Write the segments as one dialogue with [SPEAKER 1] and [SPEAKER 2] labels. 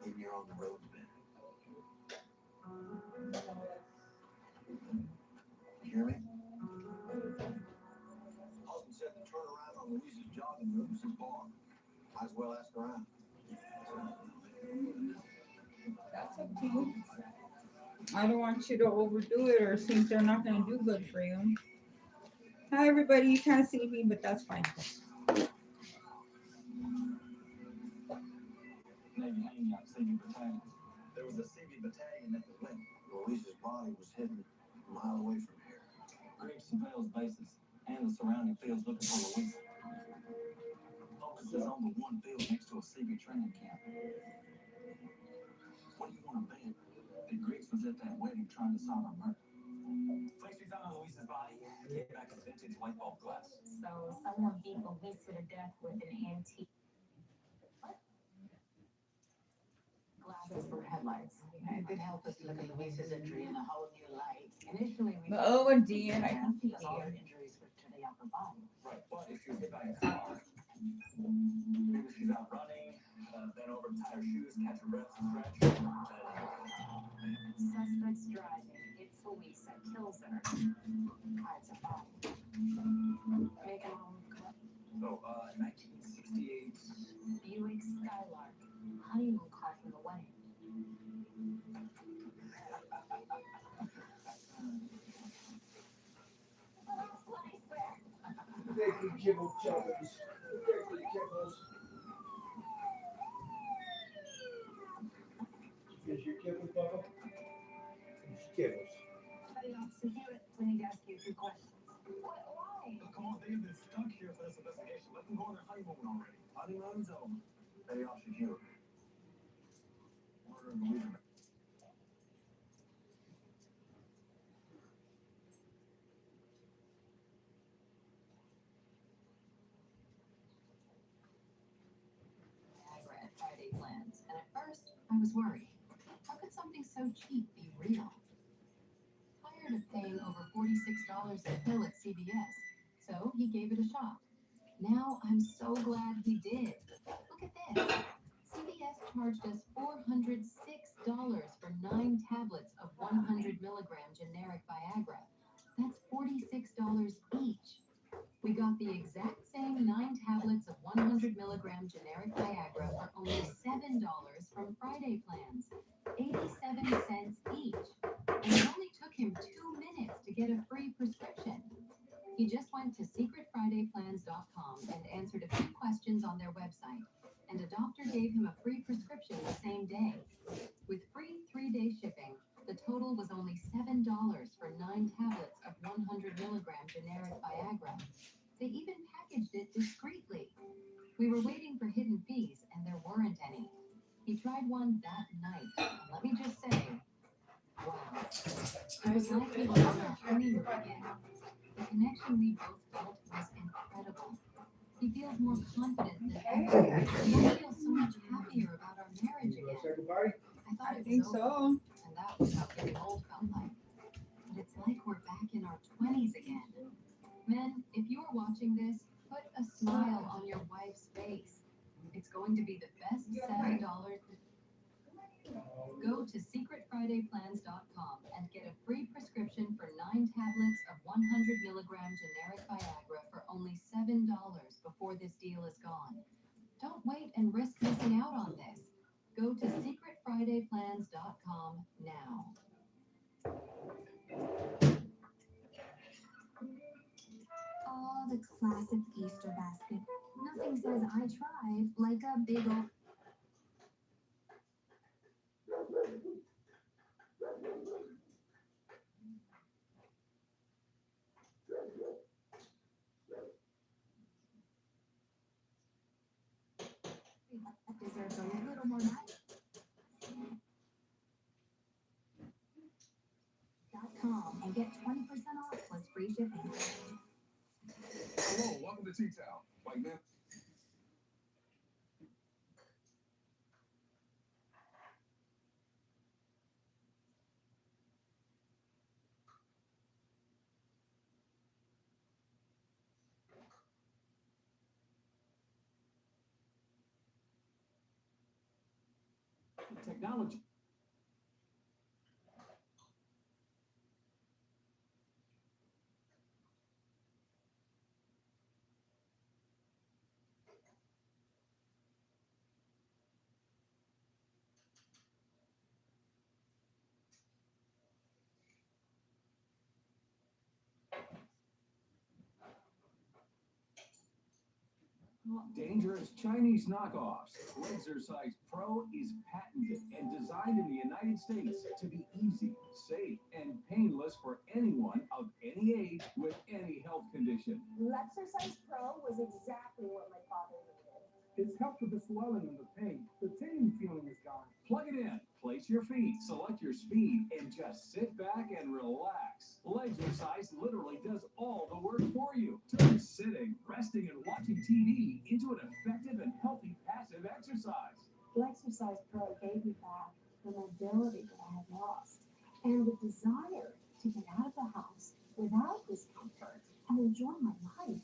[SPEAKER 1] and you're on the road to bed. You hear me? Husband said the turnaround on Louise's jogging moves is bar. Might as well ask around.
[SPEAKER 2] That's up to you. I don't want you to overdo it or think they're not going to do good for you. Hi, everybody. You can't see me, but that's fine.
[SPEAKER 1] Navy hanging out CV battalion. There was a CV battalion at the link. Louise's body was hidden a mile away from here. Greg surveils bases and the surrounding fields looking for Louise. Focuses on the one field next to a CV training camp. What do you want to bet? That Griggs was at that wedding trying to solve her murder. Place we found on Louise's body came back as vintage light bulb glass.
[SPEAKER 3] So someone beat Louise to death with an antique glasses for headlights.
[SPEAKER 4] It did help us look at Louise's injury in a whole new light.
[SPEAKER 3] Initially, we
[SPEAKER 2] Oh, and D, and I can see
[SPEAKER 3] because all her injuries were to the upper body.
[SPEAKER 1] Right, but if she was hit by a car, maybe she's out running, bent over, tie her shoes, catch her breath, stretch.
[SPEAKER 3] Suspects driving, hits Louisa, kills her, hides her body. Make an own car.
[SPEAKER 1] So, 1968.
[SPEAKER 3] Buick Skylark, honeymoon car from the wedding.
[SPEAKER 5] Thank you, Kibble Chubbers. Thank you, Kibbles. Is your Kibbles, Bubba? It's Kibbles.
[SPEAKER 3] Everybody wants to hear it. We need to ask you a few questions. Why?
[SPEAKER 1] Oh, come on, they've been stuck here for this investigation. Let them go on their honeymoon already. Honeymoon's over. Petty officer Hewitt. Murder of Louisa.
[SPEAKER 3] At Friday plans, and at first I was worried. How could something so cheap be real? Tired of paying over $46 a pill at CVS, so he gave it a shot. Now I'm so glad he did. Look at this. CVS charged us $406 for 9 tablets of 100 milligram generic Viagra. That's $46 each. We got the exact same 9 tablets of 100 milligram generic Viagra for only $7 from Friday plans, 87 cents each. And it only took him 2 minutes to get a free prescription. He just went to secretfridayplans.com and answered a few questions on their website, and a doctor gave him a free prescription the same day. With free 3-day shipping, the total was only $7 for 9 tablets of 100 milligram generic Viagra. They even packaged it discreetly. We were waiting for hidden fees, and there weren't any. He tried one that night, and let me just say, wow. It was like we were on our honeymoon again. The connection we both felt was incredible. He feels more confident than ever, and I feel so much happier about our marriage again. I thought
[SPEAKER 2] I
[SPEAKER 3] it
[SPEAKER 2] think
[SPEAKER 3] was over,
[SPEAKER 2] so.
[SPEAKER 3] and that was how getting old felt like. But it's like we're back in our 20s again. Men, if you are watching this, put a smile on your wife's face. It's going to be the best $7. Go to secretfridayplans.com and get a free prescription for 9 tablets of 100 milligram generic Viagra for only $7 before this deal is gone. Don't wait and risk missing out on this. Go to secretfridayplans.com now.
[SPEAKER 6] Oh, the classic Easter basket. Nothing says I tried like a big old... That deserves a little more night. .com and get 20% off plus free shipping.
[SPEAKER 1] Hello, welcome to T-Town. White man. technology. Dangerous Chinese knockoffs. Exercise Pro is patented and designed in the United States to be easy, safe, and painless for anyone of any age with any health condition.
[SPEAKER 7] Exercise Pro was exactly what my father needed.
[SPEAKER 5] It's helped with the swelling and the pain. The tingling feeling is gone.
[SPEAKER 1] Plug it in, place your feet, select your speed, and just sit back and relax. Exercise literally does all the work for you. Turn sitting, resting, and watching TV into an effective and healthy passive exercise.
[SPEAKER 7] Exercise Pro gave me back the mobility that I had lost and the desire to get out of the house without discomfort and enjoy my life.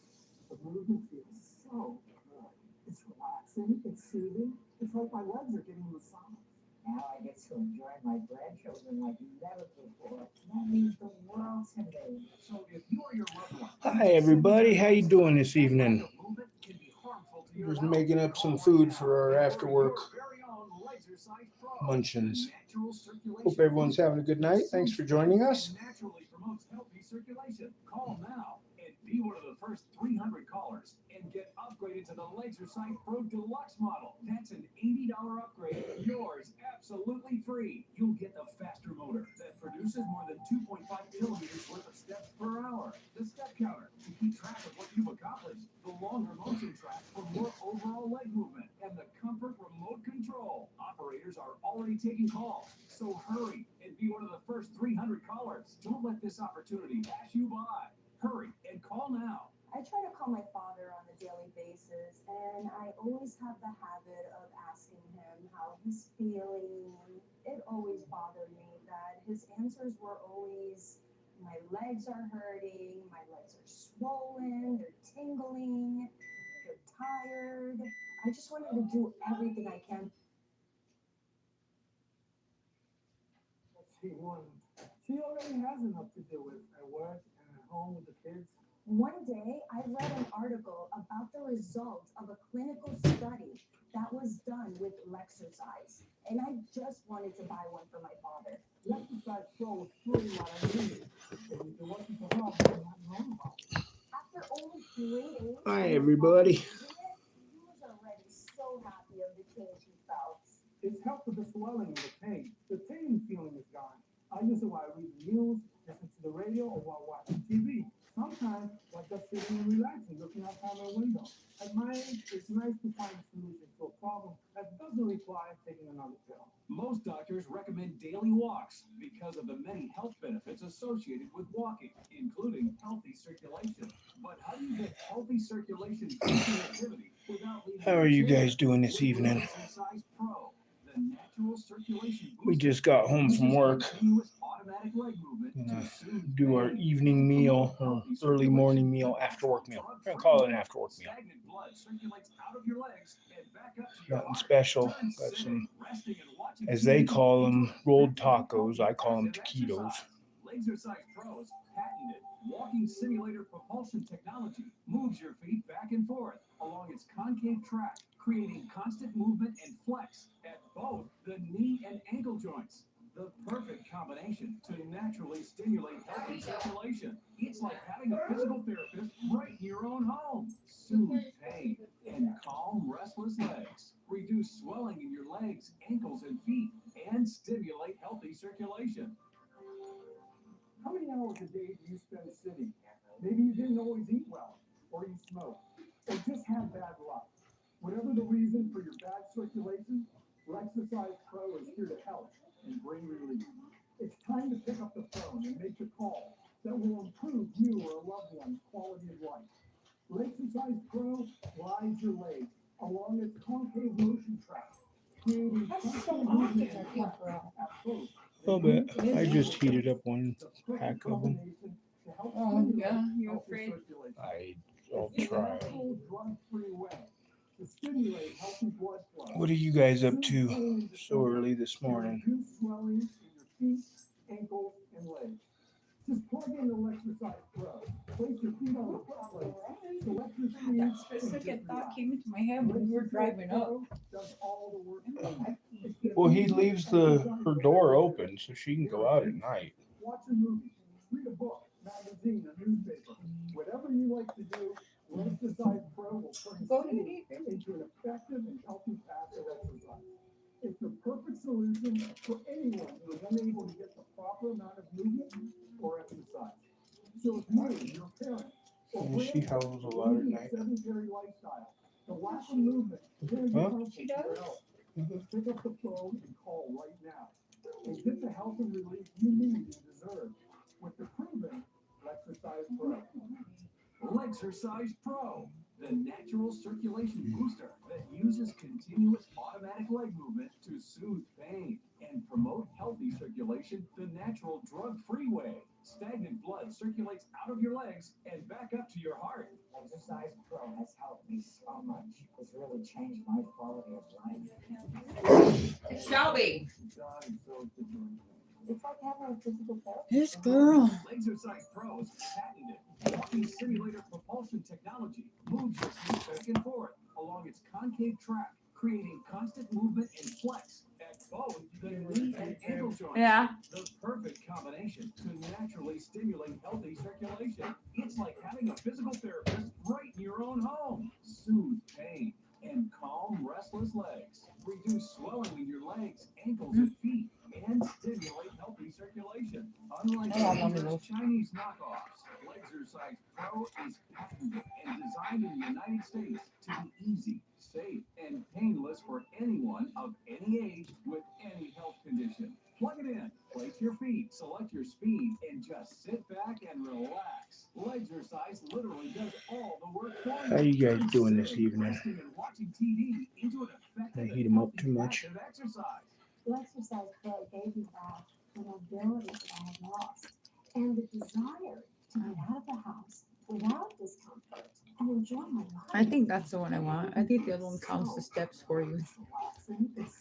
[SPEAKER 5] The movement feels so good. It's relaxing, it's soothing. It's like my legs are getting massaged.
[SPEAKER 4] Now I get to enjoy my grandchildren like never before. That means the world to me.
[SPEAKER 1] So if you or your loved one,
[SPEAKER 8] Hi everybody, how you doing this evening? Just making up some food for our after work munchins. Hope everyone's having a good night. Thanks for joining us.
[SPEAKER 1] Naturally promotes healthy circulation. Call now and be one of the first 300 callers and get upgraded to the Exercise Pro Deluxe model. That's an $80 upgrade, yours absolutely free. You'll get the faster motor that produces more than 2.5 kilometers worth of steps per hour. The step counter to keep track of what you've accomplished. The longer motion track for more overall leg movement. And the comfort remote control. Operators are already taking calls, so hurry and be one of the first 300 callers. Don't let this opportunity pass you by. Hurry and call now.
[SPEAKER 7] I try to call my father on a daily basis, and I always have the habit of asking him how he's feeling. It always bothered me that his answers were always, my legs are hurting, my legs are swollen, they're tingling, they're tired. I just wanted to do everything I can.
[SPEAKER 5] She already has enough to do with at work and at home with the kids.
[SPEAKER 7] One day, I read an article about the results of a clinical study that was done with Lexercise, and I just wanted to buy one for my father.
[SPEAKER 5] Exercise Pro is really what I needed. And if it wasn't for her, I wouldn't have known about it.
[SPEAKER 7] After only 3 days,
[SPEAKER 8] Hi everybody.
[SPEAKER 7] he was already so happy of the change he felt.
[SPEAKER 5] It's helped with the swelling and the pain. The tingling feeling is gone. I use it while I read the news, listen to the radio, or while watching TV. Sometimes, while just sitting and relaxing, looking outside my window. At my age, it's nice to find a solution to a problem that doesn't require taking another pill.
[SPEAKER 1] Most doctors recommend daily walks because of the many health benefits associated with walking, including healthy circulation. But how do you get healthy circulation boosting activity without leaving
[SPEAKER 8] How are you guys doing this evening?
[SPEAKER 1] Exercise Pro, the natural circulation
[SPEAKER 8] We
[SPEAKER 1] booster.
[SPEAKER 8] just got home from work.
[SPEAKER 1] Continuous automatic leg movement
[SPEAKER 8] Gonna
[SPEAKER 1] to soothe
[SPEAKER 8] do our
[SPEAKER 1] pain
[SPEAKER 8] evening meal or
[SPEAKER 1] healthy
[SPEAKER 8] early
[SPEAKER 1] circulation.
[SPEAKER 8] morning meal, after work meal. We're gonna call it an after work meal.
[SPEAKER 1] Stagnant blood circulates out of your legs and back up to your
[SPEAKER 8] Nothing
[SPEAKER 1] heart.
[SPEAKER 8] special.
[SPEAKER 1] Turn
[SPEAKER 8] Got
[SPEAKER 1] sitting,
[SPEAKER 8] some,
[SPEAKER 1] resting, and watching
[SPEAKER 8] as they
[SPEAKER 1] TV
[SPEAKER 8] call them,
[SPEAKER 1] into
[SPEAKER 8] rolled
[SPEAKER 1] effective
[SPEAKER 8] tacos. I call them
[SPEAKER 1] passive
[SPEAKER 8] taquitos.
[SPEAKER 1] exercise. Exercise Pro's patented walking simulator propulsion technology moves your feet back and forth along its concave track, creating constant movement and flex at both the knee and ankle joints. The perfect combination to naturally stimulate healthy circulation. It's like having a physical therapist right in your own home. Soothe pain and calm restless legs. Reduce swelling in your legs, ankles, and feet, and stimulate healthy circulation.
[SPEAKER 5] How many hours a day do you spend sitting? Maybe you didn't always eat well, or you smoked, or just had bad luck. Whatever the reason for your bad circulation, Exercise Pro is here to help and bring relief. It's time to pick up the phone and make the call that will improve you or a loved one's quality of life. Exercise Pro glides your legs along its concave motion track, creating constant movement and flex at both
[SPEAKER 8] A little bit. I just heated up one pack of them.
[SPEAKER 2] Oh, yeah, you afraid?
[SPEAKER 8] I'll try.
[SPEAKER 5] drug-free way to to stimulate healthy blood flow.
[SPEAKER 8] What are you guys up
[SPEAKER 5] Soothe
[SPEAKER 8] to
[SPEAKER 5] pain is
[SPEAKER 8] so early this morning?
[SPEAKER 5] reduce swelling in your feet, ankles, and legs. Just plug in the Exercise Pro. Place your feet on the footplate. Select your speed.
[SPEAKER 2] That specific thought came into my head when we were driving up.
[SPEAKER 5] Does all the work.
[SPEAKER 8] Well, he leaves her door open so she can go out at night.
[SPEAKER 5] Watch a movie, read a book, magazine, a newspaper. Whatever you like to do, Exercise Pro will turn
[SPEAKER 2] Go ahead,
[SPEAKER 5] sitting
[SPEAKER 2] eat, baby.
[SPEAKER 5] into an effective and healthy path of exercise. It's the perfect solution for anyone who is unable to get the proper amount of movement or exercise. So if you, your parent, or
[SPEAKER 8] Yeah, she howls a lot at
[SPEAKER 5] leading a
[SPEAKER 8] night.
[SPEAKER 5] sedentary lifestyle, the lack of movement can be
[SPEAKER 8] Huh?
[SPEAKER 5] harmful
[SPEAKER 2] She
[SPEAKER 5] to your
[SPEAKER 2] does?
[SPEAKER 5] health. Pick up the phone and call right now and get the health and relief you need and deserve with the proven Exercise Pro.
[SPEAKER 1] Exercise Pro, the natural circulation booster that uses continuous automatic leg movement to soothe pain and promote healthy circulation the natural drug-free way. Stagnant blood circulates out of your legs and back up to your heart.
[SPEAKER 4] Exercise Pro has helped me so much. It's really changed my quality of life.
[SPEAKER 2] Shelby.
[SPEAKER 4] It's like having a physical therapist.
[SPEAKER 2] This girl.
[SPEAKER 1] Exercise Pro's patented walking simulator propulsion technology moves your feet back and forth along its concave track, creating constant movement and flex at both the knee and ankle joints.
[SPEAKER 2] Yeah.
[SPEAKER 1] The perfect combination to naturally stimulate healthy circulation. It's like having a physical therapist right in your own home. Soothe pain and calm restless legs. Reduce swelling in your legs, ankles, and feet, and stimulate healthy circulation. Unlike
[SPEAKER 2] I have one of
[SPEAKER 1] dangerous
[SPEAKER 2] those.
[SPEAKER 1] Chinese knockoffs, Exercise Pro is patented and designed in the United States to be easy, safe, and painless for anyone of any age with any health condition. Plug it in, place your feet, select your speed, and just sit back and relax. Exercise literally does all the work for you.
[SPEAKER 8] How you guys
[SPEAKER 1] Turn
[SPEAKER 8] doing this
[SPEAKER 1] sitting,
[SPEAKER 8] evening?
[SPEAKER 1] resting, and watching TV into an effective
[SPEAKER 8] I heat
[SPEAKER 1] and
[SPEAKER 8] 'em up
[SPEAKER 1] healthy
[SPEAKER 8] too much.
[SPEAKER 1] path of exercise.
[SPEAKER 7] The Exercise Pro gave me back the mobility that I had lost and the desire to get out of the house without discomfort and enjoy my life.
[SPEAKER 2] I think that's the one I want. I think the other one counts the steps for you.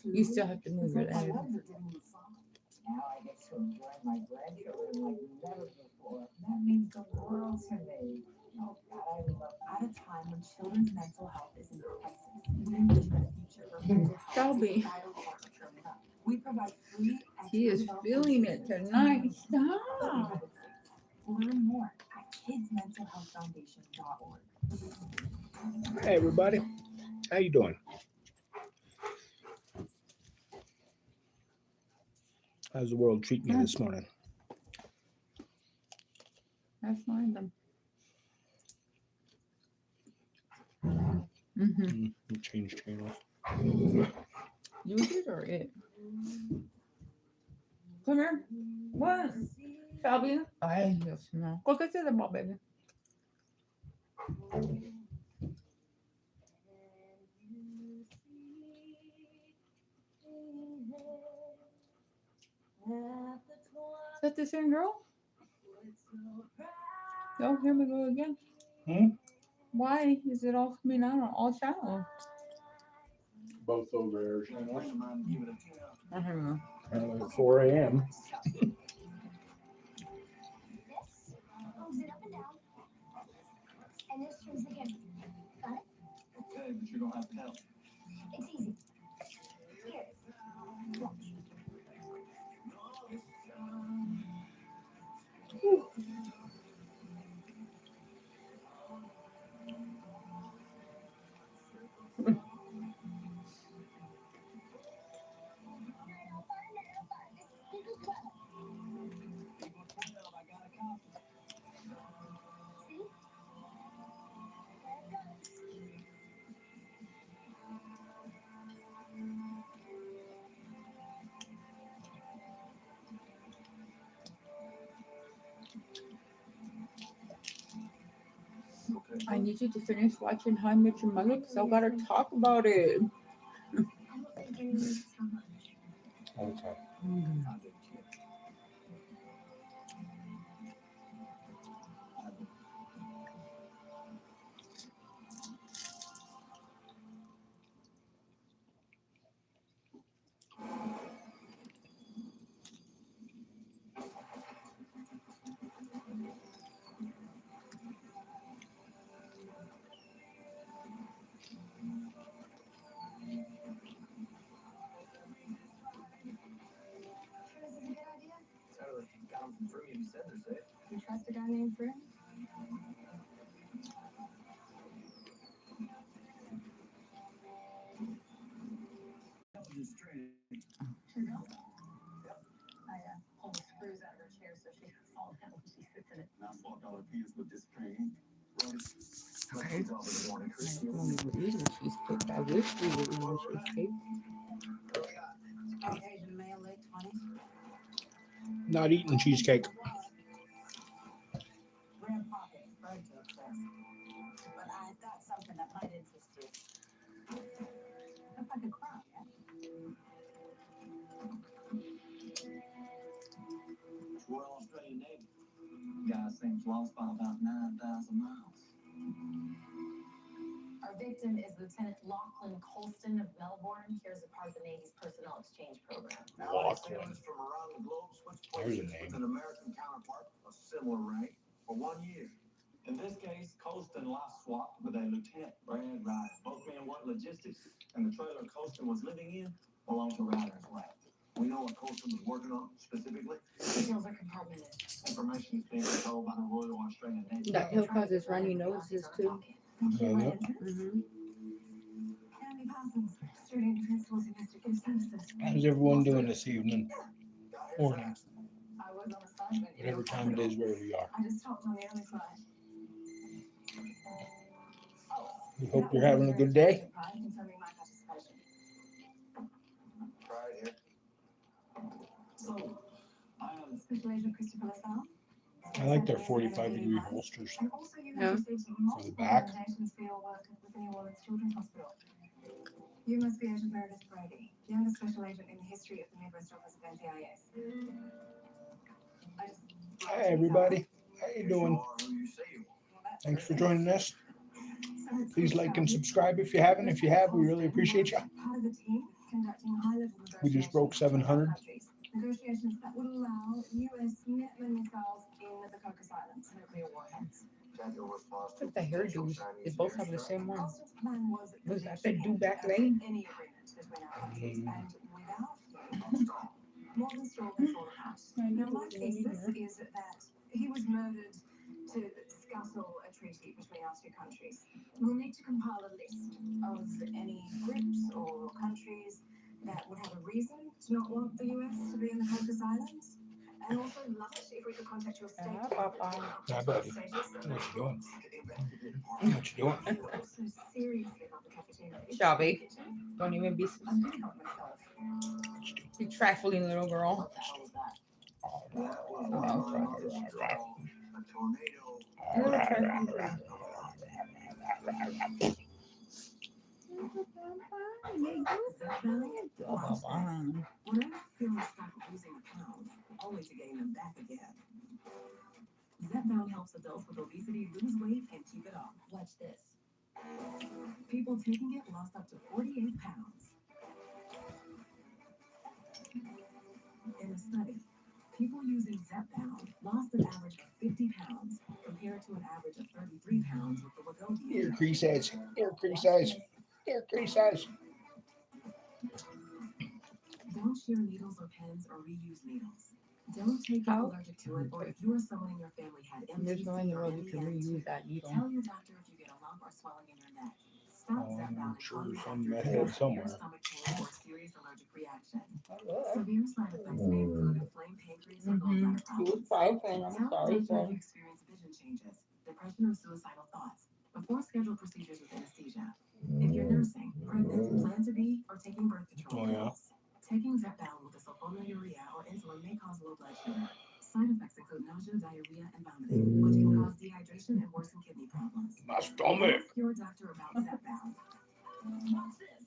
[SPEAKER 2] You still have to move your
[SPEAKER 4] It's like
[SPEAKER 2] leg.
[SPEAKER 4] my legs are getting massaged. Now I get to enjoy my grandchildren like never before. That means the world to me. Oh God, I love
[SPEAKER 3] At a time when children's mental health is in crisis, we envision a future where mental health
[SPEAKER 2] Shelby.
[SPEAKER 3] is a vital part of growing up. We provide free
[SPEAKER 2] He is feeling it tonight. Stop.
[SPEAKER 3] Learn more at kidsmentalhealthfoundation.org.
[SPEAKER 8] Hey everybody, how you doing? How's the world treating you this morning?
[SPEAKER 2] That's fine then. Mm-hmm.
[SPEAKER 8] You changed channels.
[SPEAKER 2] You did or it? Come here. What? Shelby? Ay, Dios mío. Go get to the ball, baby. Is that the same girl? Oh, here we go again. Why is it all coming out on all channels?
[SPEAKER 8] Both over air channels.
[SPEAKER 2] I don't know.
[SPEAKER 8] Apparently at 4 a.m.
[SPEAKER 6] This moves it up and down. And this turns the camera. Got it?
[SPEAKER 1] Okay, but you're gonna have to help.
[SPEAKER 6] It's easy. Here. Watch. See? There it goes.
[SPEAKER 2] I need you to finish watching How I Met Your Mother because I gotta talk about it.
[SPEAKER 6] I don't think anyone knows how much.
[SPEAKER 8] Okay.
[SPEAKER 6] guy named Fred?
[SPEAKER 3] Sure does. I pull the screws out of her chair so she doesn't fall down when she sits in it.
[SPEAKER 2] Okay. When we were eating cheesecake, I wish we were eating cheesecake.
[SPEAKER 6] Caucasian male, late 20s.
[SPEAKER 8] Not eating cheesecake.
[SPEAKER 6] Rare pocket, bird to express. But I've got something that might interest you.
[SPEAKER 3] Looks like a crop, yeah?
[SPEAKER 1] Royal Australian Navy. Guy seems lost by about 9,000 miles.
[SPEAKER 3] Our victim is Lieutenant Lachlan Colston of Melbourne. Here's a part of the Navy's personnel exchange program.
[SPEAKER 1] Allied sailors from around the globe switch places with an American counterpart of similar rank for 1 year. In this case, Colston last swapped with a Lieutenant Brad Ryder. Both men worked logistics, and the trailer Colston was living in belonged to Ryder's lab. We know what Colston was working on specifically.
[SPEAKER 3] Details are compartmented.
[SPEAKER 1] Information is being controlled by the Royal Australian Navy.
[SPEAKER 2] That he'll cause his runny noses too.
[SPEAKER 8] Yeah.
[SPEAKER 6] Andy Parsons, Australian Defence Force Investigative Services.
[SPEAKER 8] How's everyone doing this evening? Morning.
[SPEAKER 3] I was on assignment.
[SPEAKER 8] Whatever time it is, wherever you are.
[SPEAKER 3] I just stopped on the other side.
[SPEAKER 8] We hope you're having a good day.
[SPEAKER 3] Confirming my participation.
[SPEAKER 1] Right here. So,
[SPEAKER 3] Special Agent Christopher LaSalle.
[SPEAKER 8] I like their 45-degree holsters.
[SPEAKER 3] And also you
[SPEAKER 2] Yeah.
[SPEAKER 3] have received multiple
[SPEAKER 8] back.
[SPEAKER 3] recommendations for your work with the New Orleans Children's Hospital. You must be Agent Meredith Brady, youngest special agent in the history of the Midwest Office of NCIS.
[SPEAKER 8] Hi, everybody. How you doing?
[SPEAKER 1] who you say you are.
[SPEAKER 8] Thanks for joining us. Please like and subscribe if you haven't. If you have, we really appreciate you.
[SPEAKER 3] Part of the team conducting high-level
[SPEAKER 8] We just broke 700.
[SPEAKER 3] Negotiations that would allow U.S. Minuteman missiles in the Cocos Islands, nuclear warheads.
[SPEAKER 2] What's the hairdos? They both have the same one.
[SPEAKER 3] Austin's plan was
[SPEAKER 2] Was that the do-back lane?
[SPEAKER 3] any agreement between our countries, and without more than straw control of house. Now, my thesis is that he was murdered to scuttle a treaty between our two countries. We'll need to compile a list of any groups or countries that would have a reason to not want the US to be in the Cocos Islands. And also love it if we could contact your state.
[SPEAKER 2] Hi, Papa.
[SPEAKER 8] Hi, buddy. What you doing? What you doing?
[SPEAKER 3] Also seriously about the cafeteria.
[SPEAKER 2] Shelby, don't even be
[SPEAKER 3] I'm gonna help myself.
[SPEAKER 2] you trifling little girl.
[SPEAKER 3] What the hell was that?
[SPEAKER 1] A tornado.
[SPEAKER 2] Little trifling.
[SPEAKER 3] When I'm feeling stuck losing a pound, only to gain them back again. Zepbound helps adults with obesity lose weight and keep it off. Watch this. People taking it lost up to 48 pounds. In a study, people using Zepbound lost an average of 50 pounds compared to an average of 33 pounds with the Wegovy.
[SPEAKER 8] Ear crease eyes. Ear crease eyes. Ear crease eyes.
[SPEAKER 3] Don't share needles or pens or reuse needles. Don't take it allergic to it, or if you or someone in your family had
[SPEAKER 2] There's no in
[SPEAKER 3] MTC
[SPEAKER 2] the
[SPEAKER 3] or
[SPEAKER 2] world you can reuse that needle.
[SPEAKER 3] tell your doctor if you get a lump or swelling in your neck. Stop Zepbound
[SPEAKER 8] I'm sure
[SPEAKER 3] and
[SPEAKER 8] some
[SPEAKER 3] contact
[SPEAKER 8] method
[SPEAKER 3] your doctor
[SPEAKER 8] somewhere.
[SPEAKER 3] for stomach pain or serious allergic reaction. Severe side effects may include inflamed pancreas or gallbladder problems.
[SPEAKER 2] I'm sorry,
[SPEAKER 3] If
[SPEAKER 2] sir.
[SPEAKER 3] you experience vision changes, depression or suicidal thoughts, before scheduled procedures with anesthesia. If you're nursing, pregnant, plan to be, or taking birth control
[SPEAKER 8] Oh, yeah.
[SPEAKER 3] pills, taking Zepbound with a sulfonylurea or insulin may cause low blood sugar. Side effects include nausea, diarrhea, and vomiting, which can cause dehydration and worsen kidney problems.
[SPEAKER 8] My stomach.
[SPEAKER 3] Ask your doctor about Zepbound. Watch this.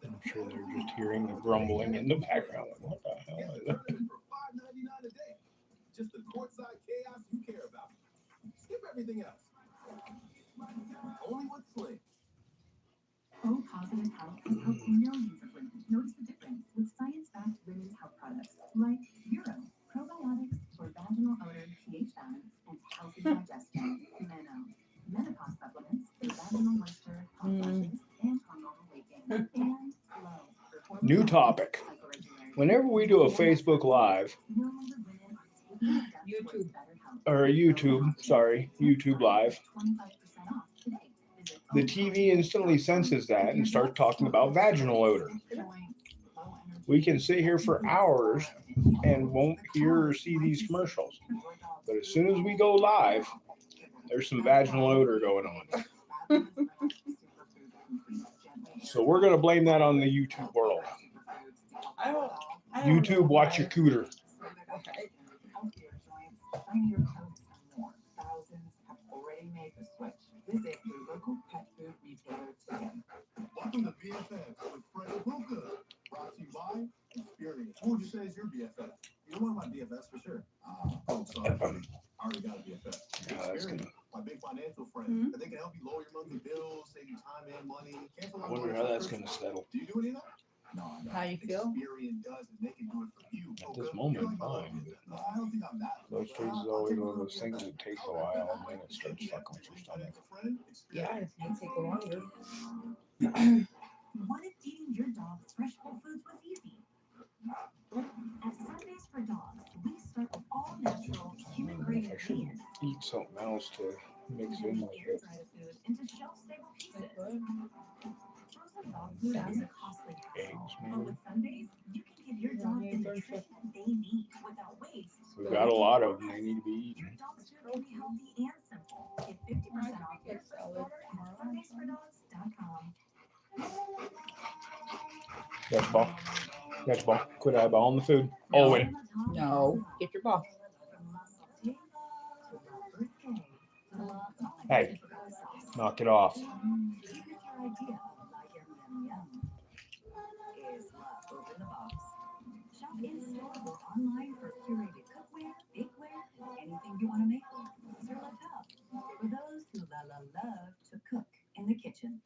[SPEAKER 8] I'm sure they're just hearing the grumbling in the background. Like, what the hell is that?
[SPEAKER 1] For $5.99 a day. Just the courtside chaos you care about. Skip everything else. Only with Sling.
[SPEAKER 3] O Positive Health has helped millions of women notice the difference with science-backed women's health products like Bureau, probiotics for vaginal odor, pH balance, and healthy digestion. Meno, menopause supplements for vaginal moisture, hot flushes, and hormonal weight gain. And Flow for
[SPEAKER 8] New
[SPEAKER 3] hormonal
[SPEAKER 8] topic.
[SPEAKER 3] cycle regularity.
[SPEAKER 8] Whenever we do a Facebook Live,
[SPEAKER 3] Millions of women are taking steps
[SPEAKER 2] YouTube.
[SPEAKER 8] or YouTube, sorry, YouTube Live, the TV instantly senses that and starts talking about vaginal odor. We can sit here for hours and won't hear or see these commercials. But as soon as we go live, there's some vaginal odor going on. So we're going to blame that on the YouTube world.
[SPEAKER 2] I don't
[SPEAKER 8] YouTube,
[SPEAKER 2] know
[SPEAKER 8] watch
[SPEAKER 2] why.
[SPEAKER 8] your cooter.
[SPEAKER 1] Thousands have already made the switch. Visit your local pet food retailer today.
[SPEAKER 9] Welcome to BFF with Fred and Puka. Brought to you by Experience. Who would you say is your BFF? You're one of my BFFs for sure. Oh, sorry, buddy. I already got a BFF. Experience, my big financial friend. They can help you lower your monthly bills, save you time and money. Cancel
[SPEAKER 8] I wonder how that's going to settle.
[SPEAKER 9] Do you do any of that? No, I don't.
[SPEAKER 2] How you feel?
[SPEAKER 9] Experience does, and they can do it for you.
[SPEAKER 8] At this moment, fine.
[SPEAKER 9] No, I don't think I'm that.
[SPEAKER 8] Those trees is always one of those things that takes a while, and then it starts fucking with your stomach.
[SPEAKER 2] Yeah, it's gonna take longer.
[SPEAKER 10] What if eating your dog's fresh whole foods was easy? At Sundays for Dogs, we start with all natural, human-grade
[SPEAKER 8] I should
[SPEAKER 10] ingredients.
[SPEAKER 8] eat something else to mix in with it.
[SPEAKER 10] Dry the food into shelf-stable pieces. Frozen dog food is a costly hassle,
[SPEAKER 8] Eggs,
[SPEAKER 10] but
[SPEAKER 8] maybe.
[SPEAKER 10] with Sundays, you can give your dog the nutrition they need without waste.
[SPEAKER 8] We've got a lot of them. They need to be
[SPEAKER 10] Your
[SPEAKER 8] eaten.
[SPEAKER 10] dog's food can be healthy and simple. Get 50% off your first order at SundaysForDogs.com.
[SPEAKER 8] Catch ball. Catch ball. Quit eyeballing the food. Oh, wait.
[SPEAKER 2] No, get your ball.
[SPEAKER 8] Hey, knock it off.
[SPEAKER 10] Shop in store or online for curated cookware, bakeware, anything you want to make. Serve up for those who love to cook in the kitchen.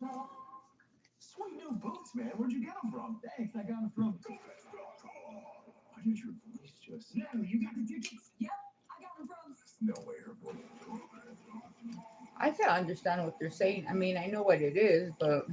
[SPEAKER 1] Sweet new boots, man. Where'd you get them from? Thanks, I got them from Why did your voice just... No, you got the tickets? Yep, I got them from... No way her voice...
[SPEAKER 2] I can't understand what they're saying. I mean, I know what it is, but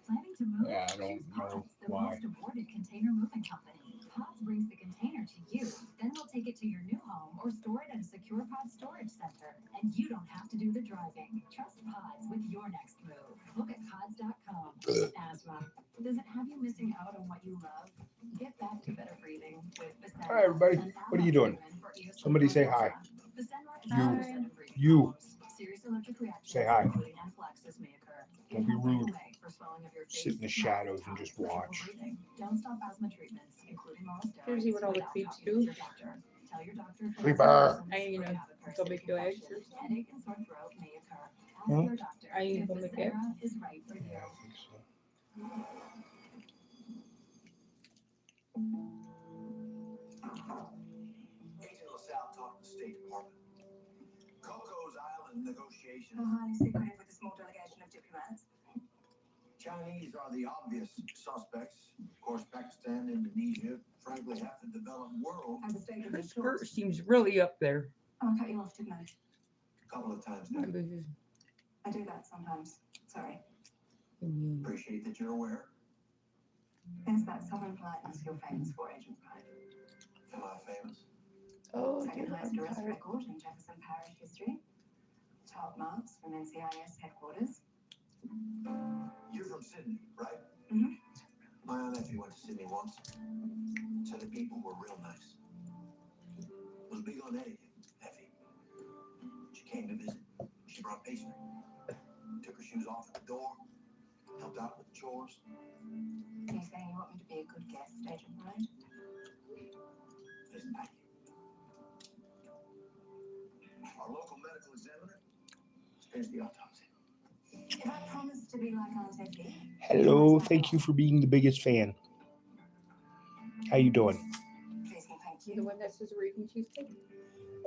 [SPEAKER 10] Planning to move?
[SPEAKER 8] Yeah, I don't
[SPEAKER 10] Choose
[SPEAKER 8] know
[SPEAKER 10] Pods, the
[SPEAKER 8] why.
[SPEAKER 10] most awarded container moving company. Pods brings the container to you, then we'll take it to your new home or store it at a secure pod storage center. And you don't have to do the driving. Trust Pods with your next move. Look at pods.com. Asthma. Does it have you missing out on what you love? Get back to better breathing with Visenra.
[SPEAKER 8] Hi, everybody. What are you doing? Somebody say hi. You.
[SPEAKER 10] Serious allergic reactions,
[SPEAKER 8] Say hi.
[SPEAKER 10] including anaphylaxis, may occur.
[SPEAKER 8] Don't be rude.
[SPEAKER 10] For swelling of your face,
[SPEAKER 8] Sit in the
[SPEAKER 10] mouth,
[SPEAKER 8] shadows and
[SPEAKER 10] tongue,
[SPEAKER 8] just
[SPEAKER 10] difficult
[SPEAKER 8] watch.
[SPEAKER 10] breathing. Don't stop asthma treatments, including oral steroids.
[SPEAKER 2] Here's what all the
[SPEAKER 10] without
[SPEAKER 2] treats
[SPEAKER 10] talking
[SPEAKER 2] do.
[SPEAKER 10] with your doctor. Tell your doctor if
[SPEAKER 8] Creeper.
[SPEAKER 10] asthma
[SPEAKER 2] I ain't gonna go make your eggs or something.
[SPEAKER 10] Headache and sore throat may occur. Ask
[SPEAKER 8] Hmm?
[SPEAKER 10] your doctor
[SPEAKER 2] Are you
[SPEAKER 10] if
[SPEAKER 2] gonna make eggs?
[SPEAKER 10] Visenra is right for you.
[SPEAKER 8] Yeah, I think so.
[SPEAKER 9] Agent LaSalle talked to the State Department. Coco's Island negotiations.
[SPEAKER 10] highly secretive with a small delegation of diplomats.
[SPEAKER 9] Chinese are the obvious suspects. Of course, Pakistan, Indonesia, frankly, half the developed world.
[SPEAKER 10] As a state of
[SPEAKER 2] Her
[SPEAKER 10] choice.
[SPEAKER 2] skirt seems really up there.
[SPEAKER 10] I'll cut you off, didn't I?
[SPEAKER 9] A couple of times now.
[SPEAKER 10] I do that sometimes. Sorry.
[SPEAKER 9] Appreciate that you're aware.
[SPEAKER 10] There's that southern politeness you're famous for, Agent Pride.
[SPEAKER 9] Am I famous?
[SPEAKER 2] Oh,
[SPEAKER 10] Second highest arrest record in Jefferson Parish history. Top marks from NCIS headquarters.
[SPEAKER 9] You're from Sydney, right?
[SPEAKER 10] Mhm.
[SPEAKER 9] My aunt nephew went to Sydney once. Said the people were real nice. Was big on etiquette, Effie. She came to visit. She brought pastry. Took her shoes off at the door. Helped out with the chores.
[SPEAKER 10] You saying you want me to be a good guest, Agent Pride?
[SPEAKER 9] Listen back. Our local medical examiner finished the autopsy.
[SPEAKER 10] If I promise to be like Aunt Effie.
[SPEAKER 8] Hello. Thank you for being the biggest fan. How you doing?
[SPEAKER 10] Please and thank
[SPEAKER 2] The
[SPEAKER 10] you.
[SPEAKER 2] one that says Regan cheesecake?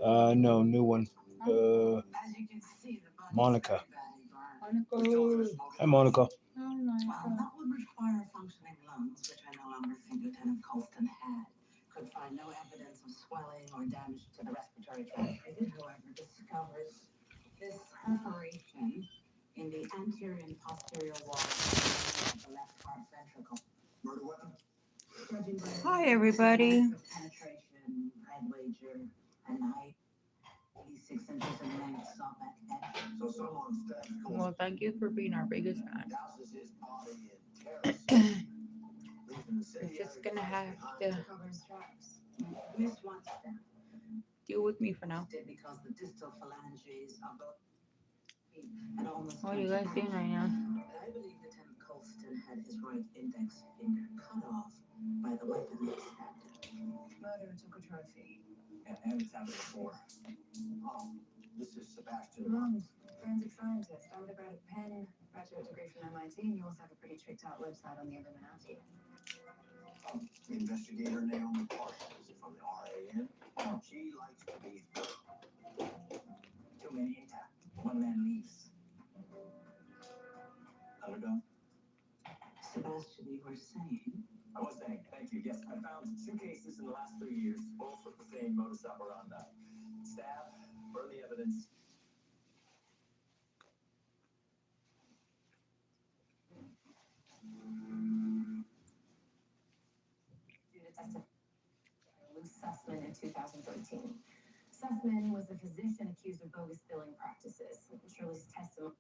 [SPEAKER 8] No, new one.
[SPEAKER 10] As you can see, the body's
[SPEAKER 8] Monica.
[SPEAKER 10] very badly burned.
[SPEAKER 2] Monica.
[SPEAKER 8] Hi, Monica.
[SPEAKER 2] Oh my
[SPEAKER 10] Well,
[SPEAKER 2] God.
[SPEAKER 10] that would require functioning lungs, which I no longer think Lieutenant Colston had. Could find no evidence of swelling or damage to the respiratory tract. I did, however, discover this perforation in the anterior and posterior wall of the left heart ventricle.
[SPEAKER 9] Murder weapon?
[SPEAKER 10] Judging by the
[SPEAKER 2] Hi, everybody.
[SPEAKER 10] penetration, I'd wager a knife
[SPEAKER 4] 6 inches in length, saw back at
[SPEAKER 9] So someone stacks
[SPEAKER 2] Well, thank you for being our biggest fan.
[SPEAKER 9] douses his body in terrace, leaving the
[SPEAKER 2] You're
[SPEAKER 9] city
[SPEAKER 2] just gonna have to
[SPEAKER 4] cover his tracks. Missed one step.
[SPEAKER 2] deal with me for now.
[SPEAKER 4] Did because the distal phalanges are both and almost
[SPEAKER 2] What are you guys doing right now?
[SPEAKER 4] I believe Lieutenant Colston had his right index finger cut off by the weapon that stabbed him. Murder took a trophy.
[SPEAKER 9] and it's happened before. Oh, this is Sebastian.
[SPEAKER 10] Blonde, forensic scientist, undergrad at Penn, graduate degree from MIT, and you also have a pretty tricked out website on the Illuminati.
[SPEAKER 9] Investigator Naomi Parsons from the RAN. She likes to be
[SPEAKER 4] Two men enter, one man leaves.
[SPEAKER 9] underdog.
[SPEAKER 4] Sebastian, you were saying?
[SPEAKER 1] I was saying, thank you. Yes, I found 2 cases in the last 3 years, both with the same modus operandi. Stab, burn the evidence.
[SPEAKER 10] Lou Sussman in 2013. Sussman was a physician accused of bogus billing practices. Shirley's testimony.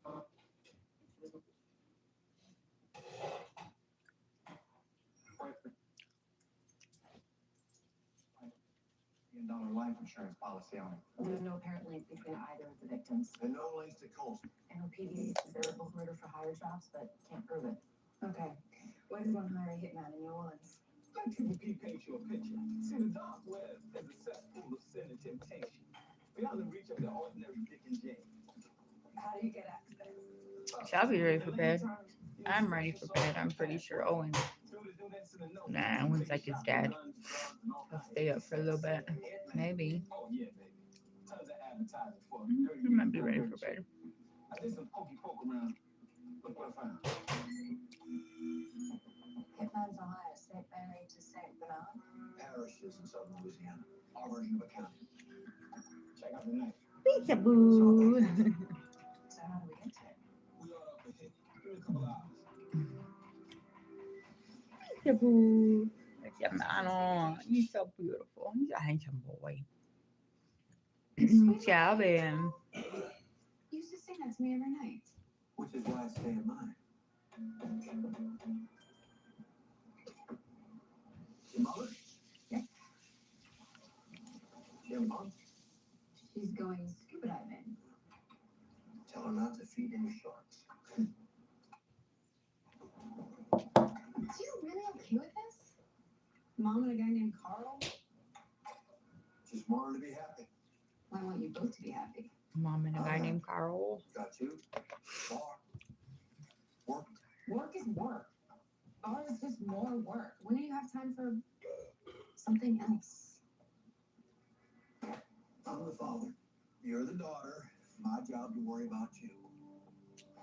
[SPEAKER 9] $1 life insurance policy on it.
[SPEAKER 10] There was no apparent link between either of the victims.
[SPEAKER 9] And no links to Colston.
[SPEAKER 10] NOPD says they were both murder for hire jobs, but can't prove it. Okay. Why does one hire a hitman in New Orleans?
[SPEAKER 1] Let Triple P paint you a picture. See, the dark web is a cesspool of sin and temptation, beyond the reach of the ordinary Dick and Jane.
[SPEAKER 10] How do you get access?
[SPEAKER 2] Shall be ready for bed. I'm ready for bed. I'm pretty sure Owen. Nah, Owen's like his dad. He'll stay up for a little bit. Maybe.
[SPEAKER 1] Oh, yeah, baby. Tons of advertising for
[SPEAKER 2] I might be ready for bed.
[SPEAKER 1] I did some pokey poke around. Look what I found.
[SPEAKER 10] Hitman's Ohio, State Barry to St. Bernard.
[SPEAKER 9] Parishes in southern Louisiana. Our version of a county.
[SPEAKER 1] Check out the knife.
[SPEAKER 2] Pizza boo.
[SPEAKER 10] So how do we get to it?
[SPEAKER 1] We are up ahead. Give me a couple hours.
[SPEAKER 2] Pizza boo. It's your man. He's so beautiful. He's a handsome boy. Calvin.
[SPEAKER 10] You used to sing that to me every night.
[SPEAKER 9] Which is why I stay in mine. Your mother?
[SPEAKER 10] Yeah.
[SPEAKER 9] Your mom?
[SPEAKER 10] She's going scuba diving.
[SPEAKER 9] Tell her not to feed any sharks.
[SPEAKER 10] So you're really okay with this? Mom and a guy named Carl?
[SPEAKER 9] Just want her to be happy.
[SPEAKER 10] Well, I want you both to be happy.
[SPEAKER 2] Mom and a guy named Carl.
[SPEAKER 9] Got you. Bar. Work.
[SPEAKER 10] Work is work. Bar is just more work. When do you have time for something else?
[SPEAKER 9] I'm the father. You're the daughter. My job to worry about you.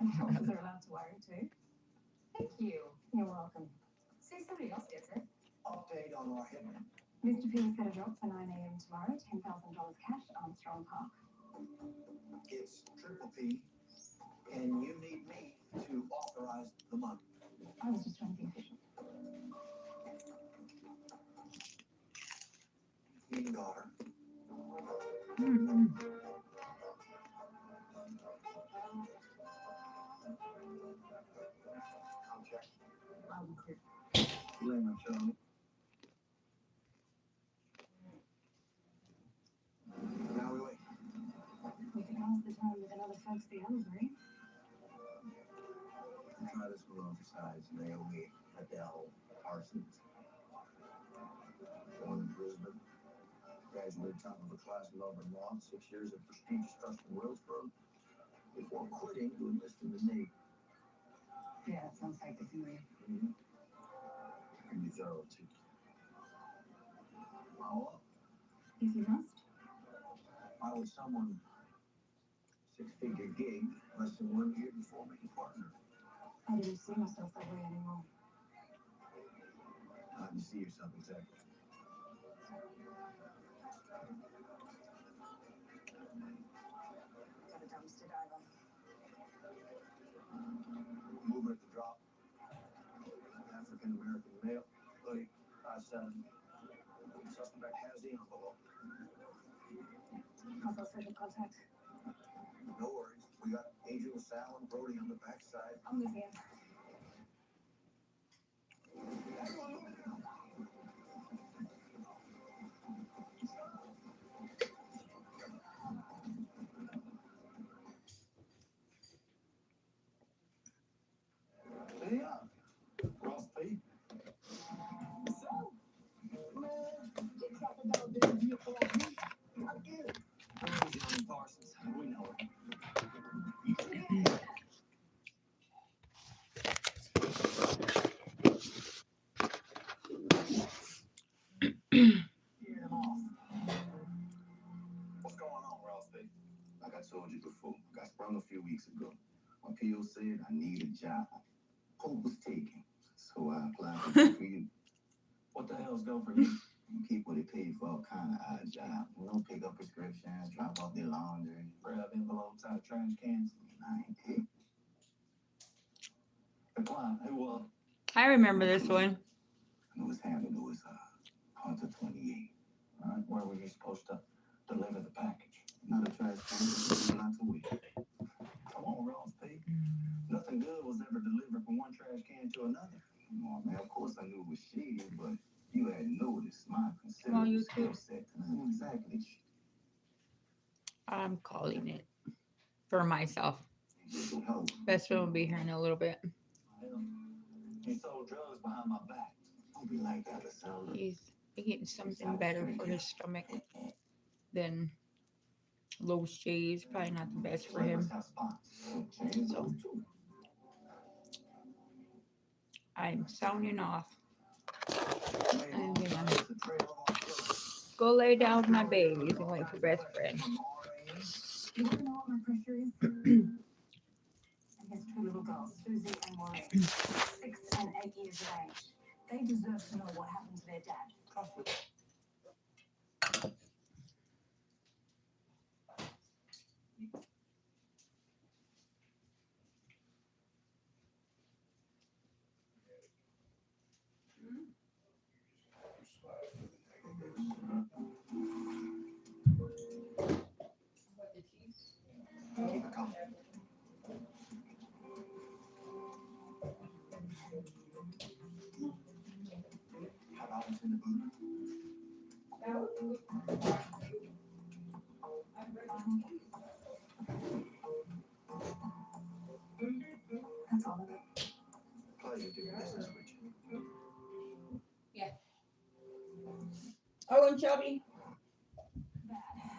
[SPEAKER 10] Girls are allowed to worry too. Thank you. You're welcome. Say somebody else gets it.
[SPEAKER 9] Update on our hitman.
[SPEAKER 10] Mr. P has got a drop for 9 a.m. tomorrow, $10,000 cash at Armstrong Park.
[SPEAKER 9] It's Triple P, and you need me to authorize the money.
[SPEAKER 10] I was just trying to be efficient.
[SPEAKER 9] Meeting daughter. Contract.
[SPEAKER 10] Loud and clear.
[SPEAKER 9] Blame my channel. Now we wait.
[SPEAKER 10] We can pass the time with another fancy Ellsbury.
[SPEAKER 9] Try this one on besides Naomi Adele Parsons. Born in Brisbane. Graduated top of a class in Melbourne Law. 6 years at prestigious trust in Willsboro. Before quitting to enlist in the Navy.
[SPEAKER 10] Yeah, that sounds like the familiar.
[SPEAKER 9] Mm-hmm. Can be thorough too. Follow up.
[SPEAKER 10] If you must.
[SPEAKER 9] I was someone 6-figure gig less than 1 year before making partner.
[SPEAKER 10] I didn't see myself that way anymore.
[SPEAKER 9] How do you see yourself exactly?
[SPEAKER 10] Got a dumpster diver.
[SPEAKER 9] Movement at the drop. African American male. Hoodie. 5'7". Suspect has the envelope.
[SPEAKER 7] How's our second contact?
[SPEAKER 9] No worries. We got Angel, Sal, and Brody on the backside.
[SPEAKER 7] I'm with you.
[SPEAKER 9] Yeah. Ross P.
[SPEAKER 4] So, man, you talking about this vehicle like me? I get it.
[SPEAKER 1] Johnny Parsons. We know it.
[SPEAKER 9] Get him off. What's going on, Ross P? Like I told you before, I got sprung a few weeks ago. My PO said I need a job. Hope was taken, so I applied for you.
[SPEAKER 1] What the hell's go for you?
[SPEAKER 9] People that pay for all kind of odd jobs. You know, pick up prescriptions, drop off their laundry,
[SPEAKER 1] Grab envelopes out of trash cans.
[SPEAKER 9] I ain't pick.
[SPEAKER 1] The client, who,
[SPEAKER 2] I remember this one.
[SPEAKER 9] It was handled. It was Hunter 28.
[SPEAKER 1] all right, where were you supposed to deliver the package?
[SPEAKER 9] Not a trash can, not to wait.
[SPEAKER 1] Come on, Ross P. Nothing good was ever delivered from one trash can to another.
[SPEAKER 9] Come on, man. Of course I knew it was shady, but you had noticed my
[SPEAKER 2] on
[SPEAKER 9] considerable
[SPEAKER 2] YouTube.
[SPEAKER 9] skill set. Exactly.
[SPEAKER 2] I'm calling it for myself.
[SPEAKER 9] So help.
[SPEAKER 2] Best friend will be here in a little bit.
[SPEAKER 1] Hell, you sold drugs behind my back.
[SPEAKER 9] Don't be like that, Lasella.
[SPEAKER 2] He's getting something better for his stomach than loose cheese. Probably not the best for him.
[SPEAKER 1] Have spots.
[SPEAKER 9] Change
[SPEAKER 2] So
[SPEAKER 9] those too.
[SPEAKER 2] I'm sounding off. I'm gonna
[SPEAKER 1] The trail on foot.
[SPEAKER 2] go lay down with my babies and wait for best friend.
[SPEAKER 10] You want to know what my pressure is? And his two little girls, Susie and Maureen, 6 and 8 years of age. They deserve to know what happened to their dad.
[SPEAKER 9] Keep it coming. How about what's in the boot?
[SPEAKER 10] That's all of it.
[SPEAKER 9] Pleasure doing business with you.
[SPEAKER 2] Oh, and Shelby.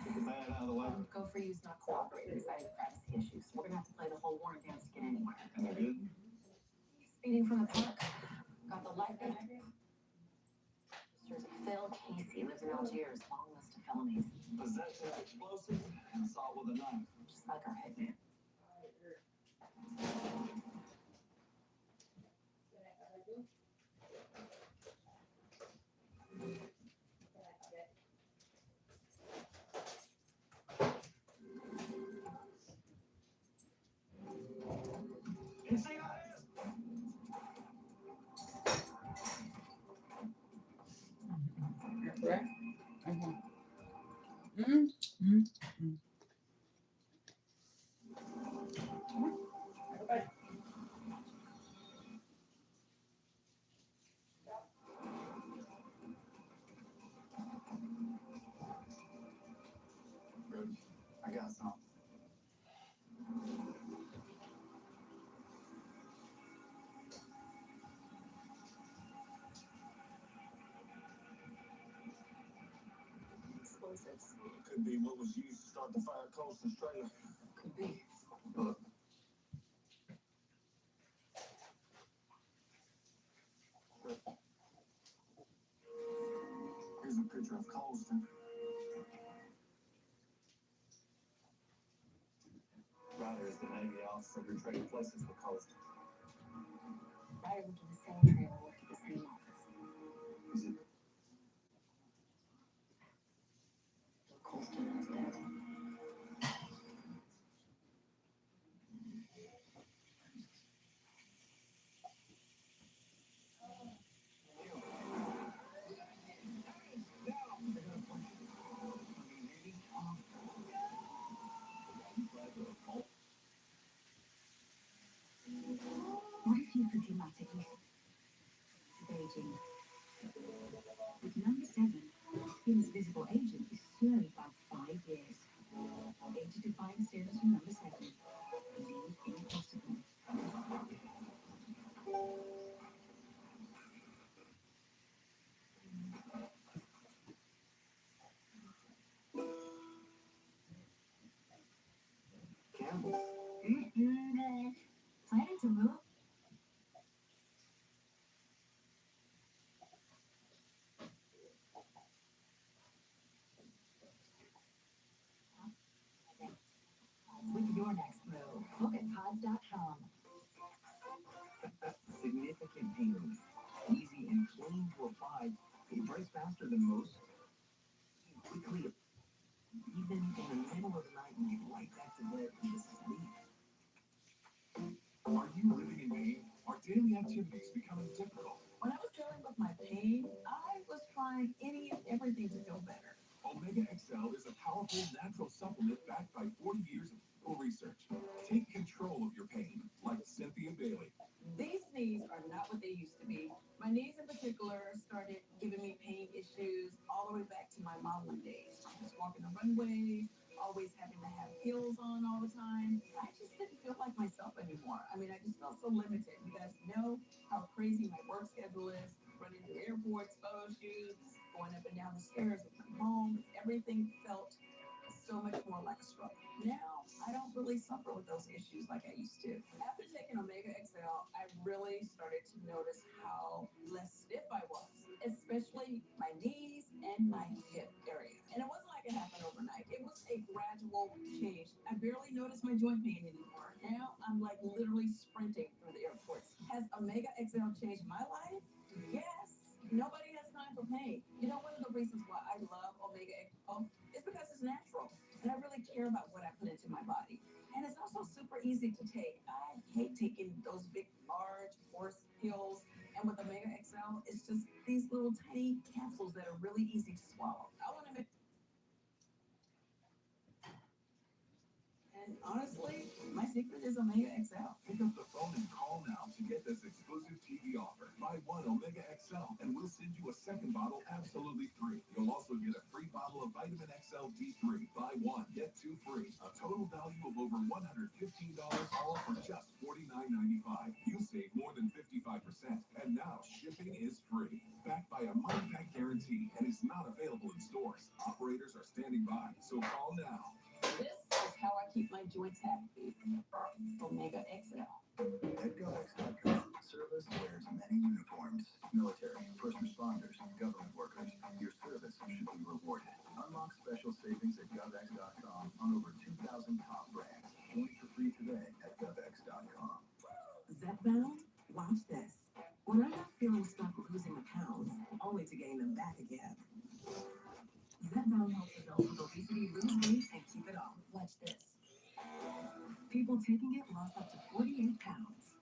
[SPEAKER 1] Get the bad out of the way.
[SPEAKER 3] Go for you's not cooperating, citing privacy issues. We're gonna have to play the whole warrant dance to get anywhere.
[SPEAKER 1] Am I good?
[SPEAKER 3] Speeding from the park. Got the light back. Mr. Phil Casey lives in Algiers. Long list of felonies.
[SPEAKER 1] Possession of explosives and assault with a knife.
[SPEAKER 3] Just like our hitman.
[SPEAKER 1] You see how it is?
[SPEAKER 2] Right?
[SPEAKER 1] Grub, I got something.
[SPEAKER 3] Explosives.
[SPEAKER 1] Could be what was used to start the fire at Colston's trailer.
[SPEAKER 3] Could be.
[SPEAKER 1] Look. Here's a picture of Colston. Ryder is the Navy officer who traded places with Colston.
[SPEAKER 3] Ryder went to the same trailer, worked at the same office.
[SPEAKER 1] Is it?
[SPEAKER 3] Colston was dead.
[SPEAKER 10] aging. With number 7, skin's visible aging is slowed by 5 years. Age-defying serums from number 7. Believe impossible.
[SPEAKER 9] Campbell.
[SPEAKER 10] Planning to move? With your next move, look at pods.com.
[SPEAKER 1] Significant pain relief. Easy and clean to apply. It dries faster than most. Quickly, even in the middle of the night, you get right back to bed and sleep. Are you living in pain? Are daily activities becoming difficult?
[SPEAKER 11] When I was dealing with my pain, I was trying any and everything to feel better.
[SPEAKER 1] Omega XL is a powerful natural supplement backed by 40 years of clinical research. Take control of your pain, like Cynthia Bailey.
[SPEAKER 11] These knees are not what they used to be. My knees in particular started giving me pain issues all the way back to my modeling days. Just walking the runways, always having to have heels on all the time. I just didn't feel like myself anymore. I mean, I just felt so limited. You guys know how crazy my work schedule is. Running to airports, photo shoots, going up and down the stairs with my home. Everything felt so much more like a struggle. Now, I don't really suffer with those issues like I used to. After taking Omega XL, I really started to notice how less stiff I was, especially my knees and my hip area. And it wasn't like it happened overnight. It was a gradual change. I barely noticed my joint pain anymore. Now, I'm like literally sprinting through the airports. Has Omega XL changed my life? Yes. Nobody has time for pain. You know, one of the reasons why I love Omega XL is because it's natural. And I really care about what I put into my body. And it's also super easy to take. I hate taking those big, large horse pills. And with Omega XL, it's just these little tiny capsules that are really easy to swallow. I want to make. And honestly, my secret is Omega XL.
[SPEAKER 1] Pick up the phone and call now to get this exclusive TV offer. Buy one Omega XL and we'll send you a second bottle absolutely free. You'll also get a free bottle of Vitamin XL D3. Buy one, get two free. A total value of over $115, all for just $49.95. You save more than 55%. And now shipping is free. Backed by a money-back guarantee and is not available in stores. Operators are standing by, so call now.
[SPEAKER 11] This is how I keep my joints happy. Omega XL.
[SPEAKER 9] At GovX.com, service wears many uniforms. Military, first responders, government workers. Your service should be rewarded. Unlock special savings at GovX.com on over 2,000 top brands. Join for free today at GovX.com.
[SPEAKER 11] Zepbound? Watch this. When I'm not feeling stuck losing the pounds, only to gain them back again. Zepbound helps adults with obesity lose weight and keep it off. Watch this. People taking it lost up to 48 pounds.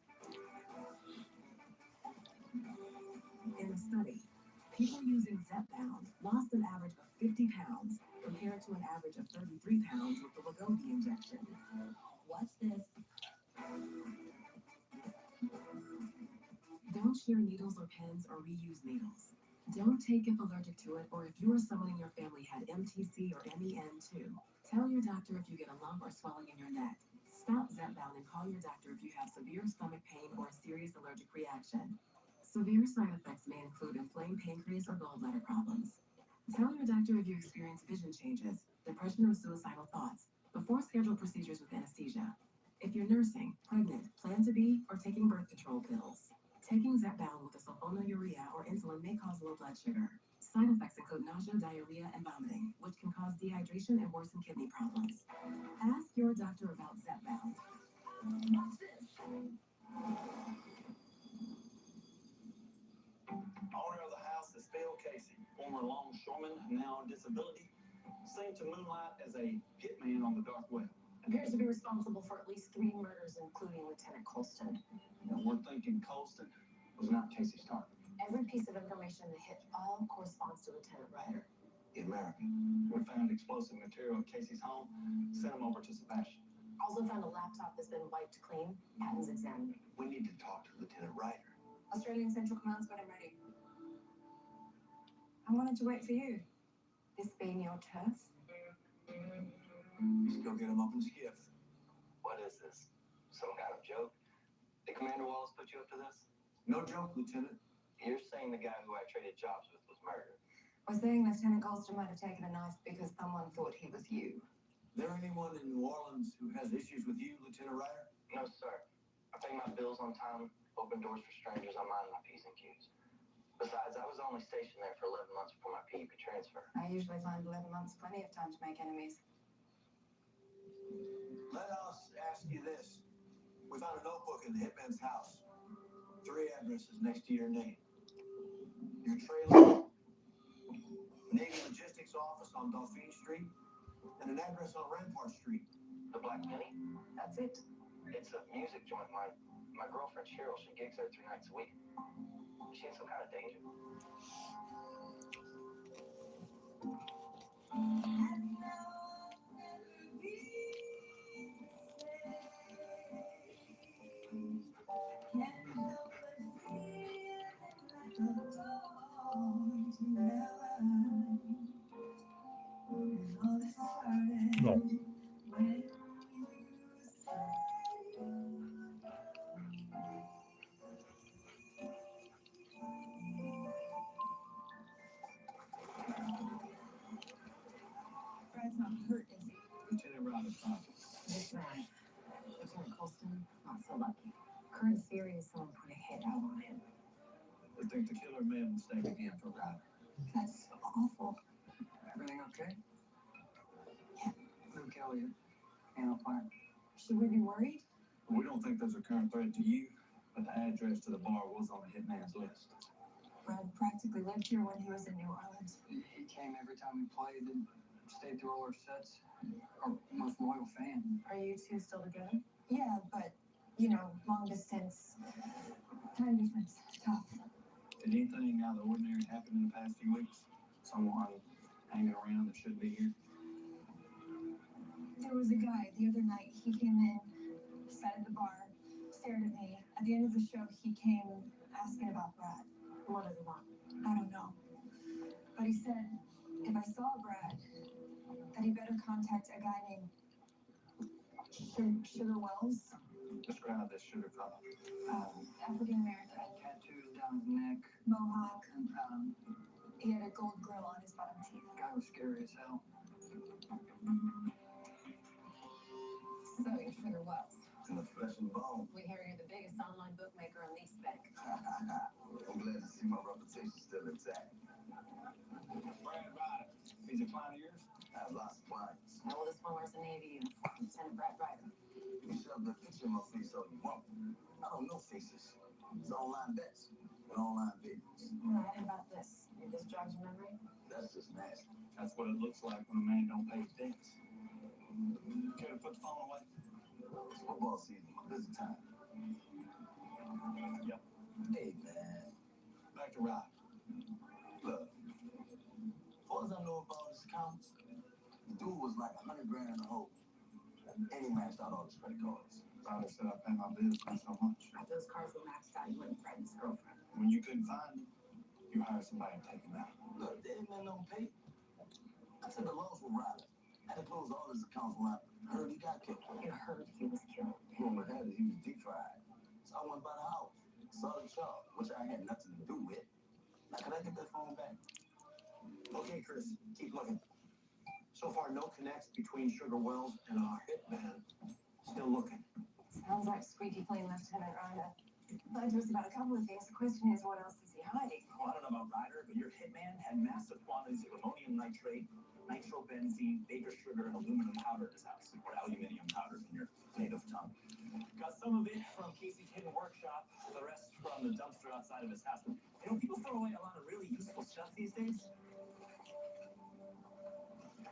[SPEAKER 11] In a study, people using Zepbound lost an average of 50 pounds compared to an average of 33 pounds with the Wegovy injection. Watch this. Don't share needles or pens or reuse needles. Don't take if allergic to it or if you or someone in your family had MTC or MEN2. Tell your doctor if you get a lump or swelling in your neck. Stop Zepbound and call your doctor if you have severe stomach pain or a serious allergic reaction. Severe side effects may include inflamed pancreas or gallbladder problems. Tell your doctor if you experience vision changes, depression or suicidal thoughts before scheduled procedures with anesthesia. If you're nursing, pregnant, plan to be, or taking birth control pills. Taking Zepbound with a sulfonylurea or insulin may cause low blood sugar. Side effects include nausea, diarrhea, and vomiting, which can cause dehydration and worsen kidney problems. Ask your doctor about Zepbound. Watch this.
[SPEAKER 12] Owner of the house is Phil Casey, former longshoreman, now on disability, seemed to moonlight as a hitman on the dark web.
[SPEAKER 11] Appears to be responsible for at least 3 murders, including Lieutenant Colston.
[SPEAKER 12] And we're thinking Colston was not Casey's target.
[SPEAKER 11] Every piece of information in the hit all corresponds to Lieutenant Ryder.
[SPEAKER 12] The American. We found explosive material at Casey's home, sent him over to Sebastian.
[SPEAKER 11] Also found a laptop that's been wiped clean. Patents examined.
[SPEAKER 12] We need to talk to Lieutenant Ryder.
[SPEAKER 11] Australian Central Command's got him ready. I wanted to wait for you. This being your turf?
[SPEAKER 12] Just go get him up and skiff. What is this? Some kind of joke? Did Commander Wallace put you up to this? No joke, Lieutenant. You're saying the guy who I traded jobs with was murdered.
[SPEAKER 11] Was saying Lieutenant Golster might have taken a knife because someone thought he was you.
[SPEAKER 12] There anyone in New Orleans who has issues with you, Lieutenant Ryder? No, sir. I pay my bills on time, open doors for strangers, I mind my P's and Q's. Besides, I was only stationed there for 11 months before my PUP transfer.
[SPEAKER 11] I usually find 11 months plenty of time to make enemies.
[SPEAKER 12] Let us ask you this. We found a notebook in the hitman's house. 3 addresses next to your name. Your trailer, Navy Logistics Office on Dauphine Street, and an address on Rampart Street. The Black Penny?
[SPEAKER 11] That's it.
[SPEAKER 12] It's a music joint. My girlfriend Cheryl, she gigs there 3 nights a week. Is she in some kind of danger?
[SPEAKER 8] No.
[SPEAKER 11] Brad's not hurt, is he?
[SPEAKER 12] Lieutenant Ryder,
[SPEAKER 11] This man, Lieutenant Colston, not so lucky. Current theory is someone put a hit out on him.
[SPEAKER 12] I think the killer made a mistake again for Ryder.
[SPEAKER 11] That's awful.
[SPEAKER 12] Everything okay?
[SPEAKER 11] Yeah.
[SPEAKER 12] Who'll kill you? Piano player.
[SPEAKER 11] Should we be worried?
[SPEAKER 12] We don't think there's a current threat to you, but the address to the bar was on the hitman's list.
[SPEAKER 11] Brad practically lived here when he was in New Orleans.
[SPEAKER 12] He came every time we played and stayed through all our sets. Our most loyal fan.
[SPEAKER 11] Are you two still together? Yeah, but, you know, long distance, time difference, tough.
[SPEAKER 12] Did anything out of the ordinary happen in the past few weeks? Someone hanging around that shouldn't be here?
[SPEAKER 11] There was a guy the other night. He came in, sat at the bar, stared at me. At the end of the show, he came asking about Brad. What does he want? I don't know. But he said if I saw Brad, that he better contact a guy named Sugar Wells.
[SPEAKER 12] Describe this sugar fellow.
[SPEAKER 11] African American.
[SPEAKER 12] Tattoos down his neck.
[SPEAKER 11] Mohawk.
[SPEAKER 12] And
[SPEAKER 11] He had a gold grill on his bottom teeth.
[SPEAKER 12] guy was scary as hell.
[SPEAKER 11] So you're Sugar Wells.
[SPEAKER 12] In the flesh and bone.
[SPEAKER 11] We hear you're the biggest online bookmaker in Least Bank.
[SPEAKER 12] I'm glad to see my reputation still intact. Brad Ryder. He's a client of yours? I have lots of clients.
[SPEAKER 11] The oldest one wears a Navy uniform. Lieutenant Brad Ryder.
[SPEAKER 12] You shoved the picture in my face so you won't. I don't know faces. It's online bets and online videos.
[SPEAKER 11] Right about this. This jogs your memory?
[SPEAKER 12] That's just nasty. That's what it looks like when a man don't pay his debts. Care to put the phone away? It's football season. Busy time. Yep. Hey, man. Back to Rob. Look. As far as I know about this account, the dude was like 100 grand in the hole. And he maxed out all his credit cards. Ryder said I pay my bills by so much.
[SPEAKER 11] If those cards were maxed out, you wouldn't friend his girlfriend.
[SPEAKER 12] When you couldn't find them, you hired somebody to take them out. Look, dead men don't pay. I took a loss with Ryder. Had to close all his accounts when I heard he got killed.
[SPEAKER 11] You heard he was killed.
[SPEAKER 12] Rumor had it he was deep fried. So I went by the house, saw the chart, which I had nothing to do with. Now, can I get that phone back? Okay, Chris, keep looking. So far, no connects between Sugar Wells and our hitman. Still looking.
[SPEAKER 11] Sounds like squeaky clean Lieutenant Ryder. Lied to us about a couple of things. The question is, what else is he hiding?
[SPEAKER 12] Well, I don't know about Ryder, but your hitman had massive quantities of ammonium nitrate, nitrobenzene, baker sugar, and aluminum powder in his house, or aluminium powder in your native tongue. Got some of it from Casey's hidden workshop, the rest from the dumpster outside of his house. You know, people throw away a lot of really useful stuff these days.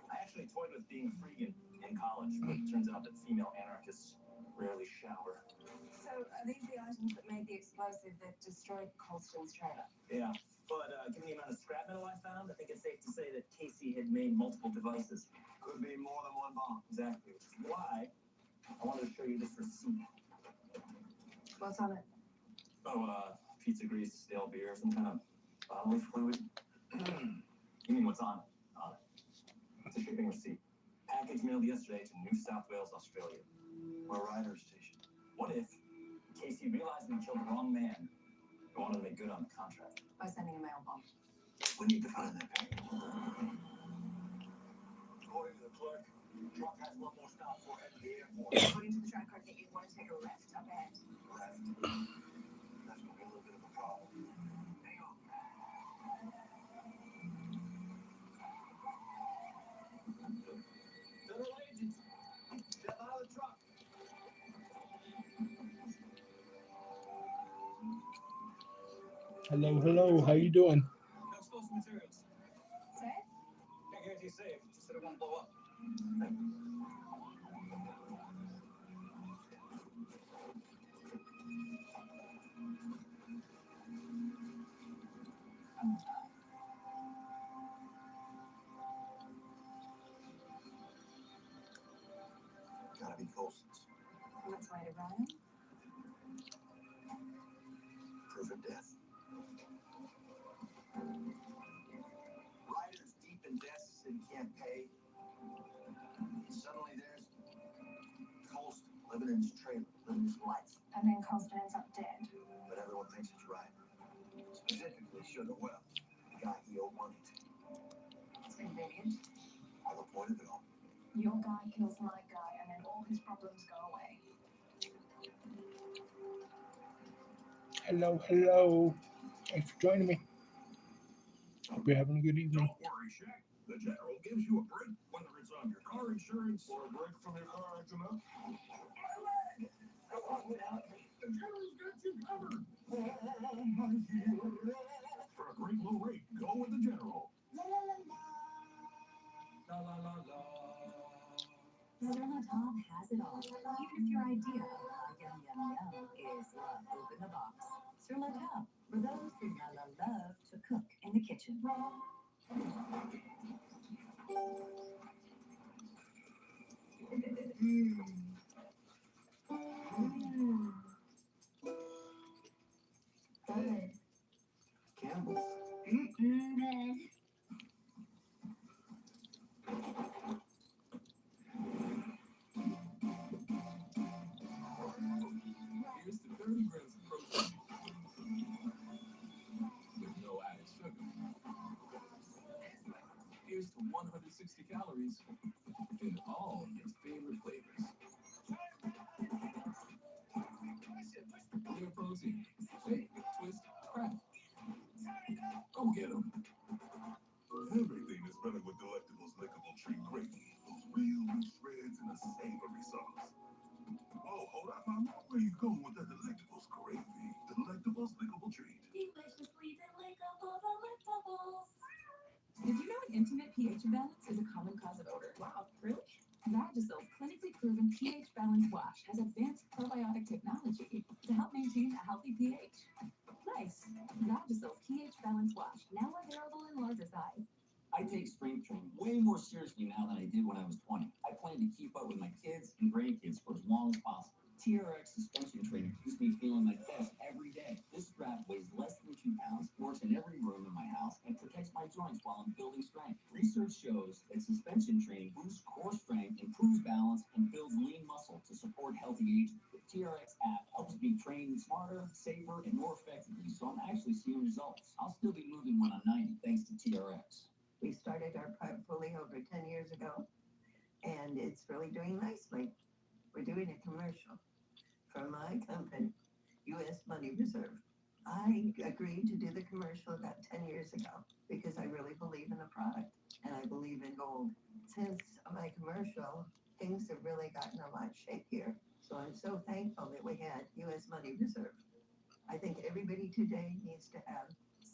[SPEAKER 12] I actually toyed with being a freegan in college, but it turns out that female anarchists rarely shower.
[SPEAKER 11] So, are these the items that made the explosive that destroyed Colston's trailer?
[SPEAKER 12] Yeah, but given the amount of scrap metal I found, I think it's safe to say that Casey had made multiple devices. Could be more than one bomb. Exactly, which is why I wanted to show you this receipt.
[SPEAKER 11] What's on it?
[SPEAKER 12] Oh, pizza grease, stale beer, some kind of bodily fluid. You mean what's on it? On it. It's a shipping receipt. Package mailed yesterday to New South Wales, Australia. We're a rider station. What if Casey realized we killed the wrong man and wanted to make good on the contract?
[SPEAKER 11] By sending a mail bomb.
[SPEAKER 9] We need to find that package.
[SPEAKER 12] According to the clerk, truck has one more stop for head to the airport.
[SPEAKER 11] According to the track record, you want to take a left up ahead.
[SPEAKER 9] Left. That's gonna be a little bit of a problem.
[SPEAKER 12] Hang on. Federal agents, step out of the truck.
[SPEAKER 8] Hello, hello. How you doing?
[SPEAKER 12] No explosive materials.
[SPEAKER 11] Safe?
[SPEAKER 12] Can't guarantee safe. Just said it won't blow up.
[SPEAKER 9] Gotta be Colson's.
[SPEAKER 11] What's right about him?
[SPEAKER 9] Proof of death. Riders deep in debt said he can't pay. Suddenly there's Colston living in his trailer, living his life.
[SPEAKER 11] And then Colston ends up dead.
[SPEAKER 9] But everyone thinks it's right. Specifically, Sugar Well, the guy he owed money to.
[SPEAKER 11] It's convenient.
[SPEAKER 9] All the point of it all.
[SPEAKER 11] Your guy kills my guy, and then all his problems go away.
[SPEAKER 8] Hello, hello. Thanks for joining me. Hope you're having a good evening.
[SPEAKER 9] Don't worry, Shaq. The General gives you a break, whether it's on your car insurance or a break from your car accident. The General's got you covered. For a great low rate, go with the General.
[SPEAKER 10] La la la la.
[SPEAKER 1] La la la la.
[SPEAKER 10] Sur la table has it all. Even if your idea of yum yum yum is open the box. Sur la table, for those who love to cook in the kitchen.
[SPEAKER 6] Good.
[SPEAKER 9] Campbell's.
[SPEAKER 6] Good.
[SPEAKER 1] Here's to 30 grams of protein with no added sugar. Here's to 160 calories in all your favorite flavors. Clear protein. Shake, twist, crack. Go get 'em.
[SPEAKER 9] Everything is better with Delectable's lickable treat gravy. Those real loose shreds and a savory sauce. Oh, hold up, mama. Where you going with that Delectable's gravy? Delectable's lickable treat.
[SPEAKER 10] Deliciously delectable delectables. Did you know an intimate pH imbalance is a common cause of odor? Wow, really? Vagisil's clinically proven pH balance wash has advanced probiotic technology to help maintain a healthy pH. Nice. Vagisil's pH balance wash, now available in larger size.
[SPEAKER 12] I take strength training way more seriously now than I did when I was 20. I plan to keep up with my kids and grandkids for as long as possible. TRX suspension training keeps me feeling my best every day. This strap weighs less than 2 pounds, works in every room in my house, and protects my joints while I'm building strength. Research shows that suspension training boosts core strength, improves balance, and builds lean muscle to support healthy aging. The TRX app helps me train smarter, safer, and more effectively, so I'm actually seeing results. I'll still be moving when I'm 90 thanks to TRX.
[SPEAKER 13] We started our portfolio over 10 years ago, and it's really doing nicely. We're doing a commercial for my company, U.S. Money Reserve. I agreed to do the commercial about 10 years ago because I really believe in the product and I believe in gold. Since my commercial, things have really gotten a lot shakier. So I'm so thankful that we had U.S. Money Reserve. I think everybody today needs to have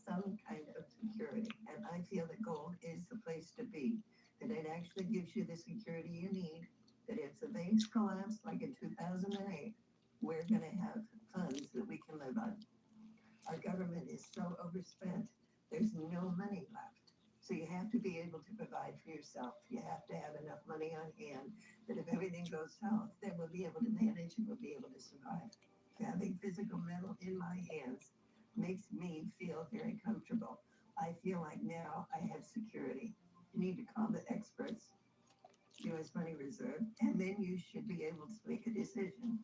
[SPEAKER 13] some kind of security, and I feel that gold is the place to be, that it actually gives you the security you need, that if the banks collapse like in 2008, we're going to have funds that we can live on. Our government is so overspent, there's no money left. So you have to be able to provide for yourself. You have to have enough money on hand that if everything goes south, then we'll be able to manage and we'll be able to survive. Having physical metal in my hands makes me feel very comfortable. I feel like now I have security. You need to call the experts, U.S. Money Reserve, and then you should be able to make a decision.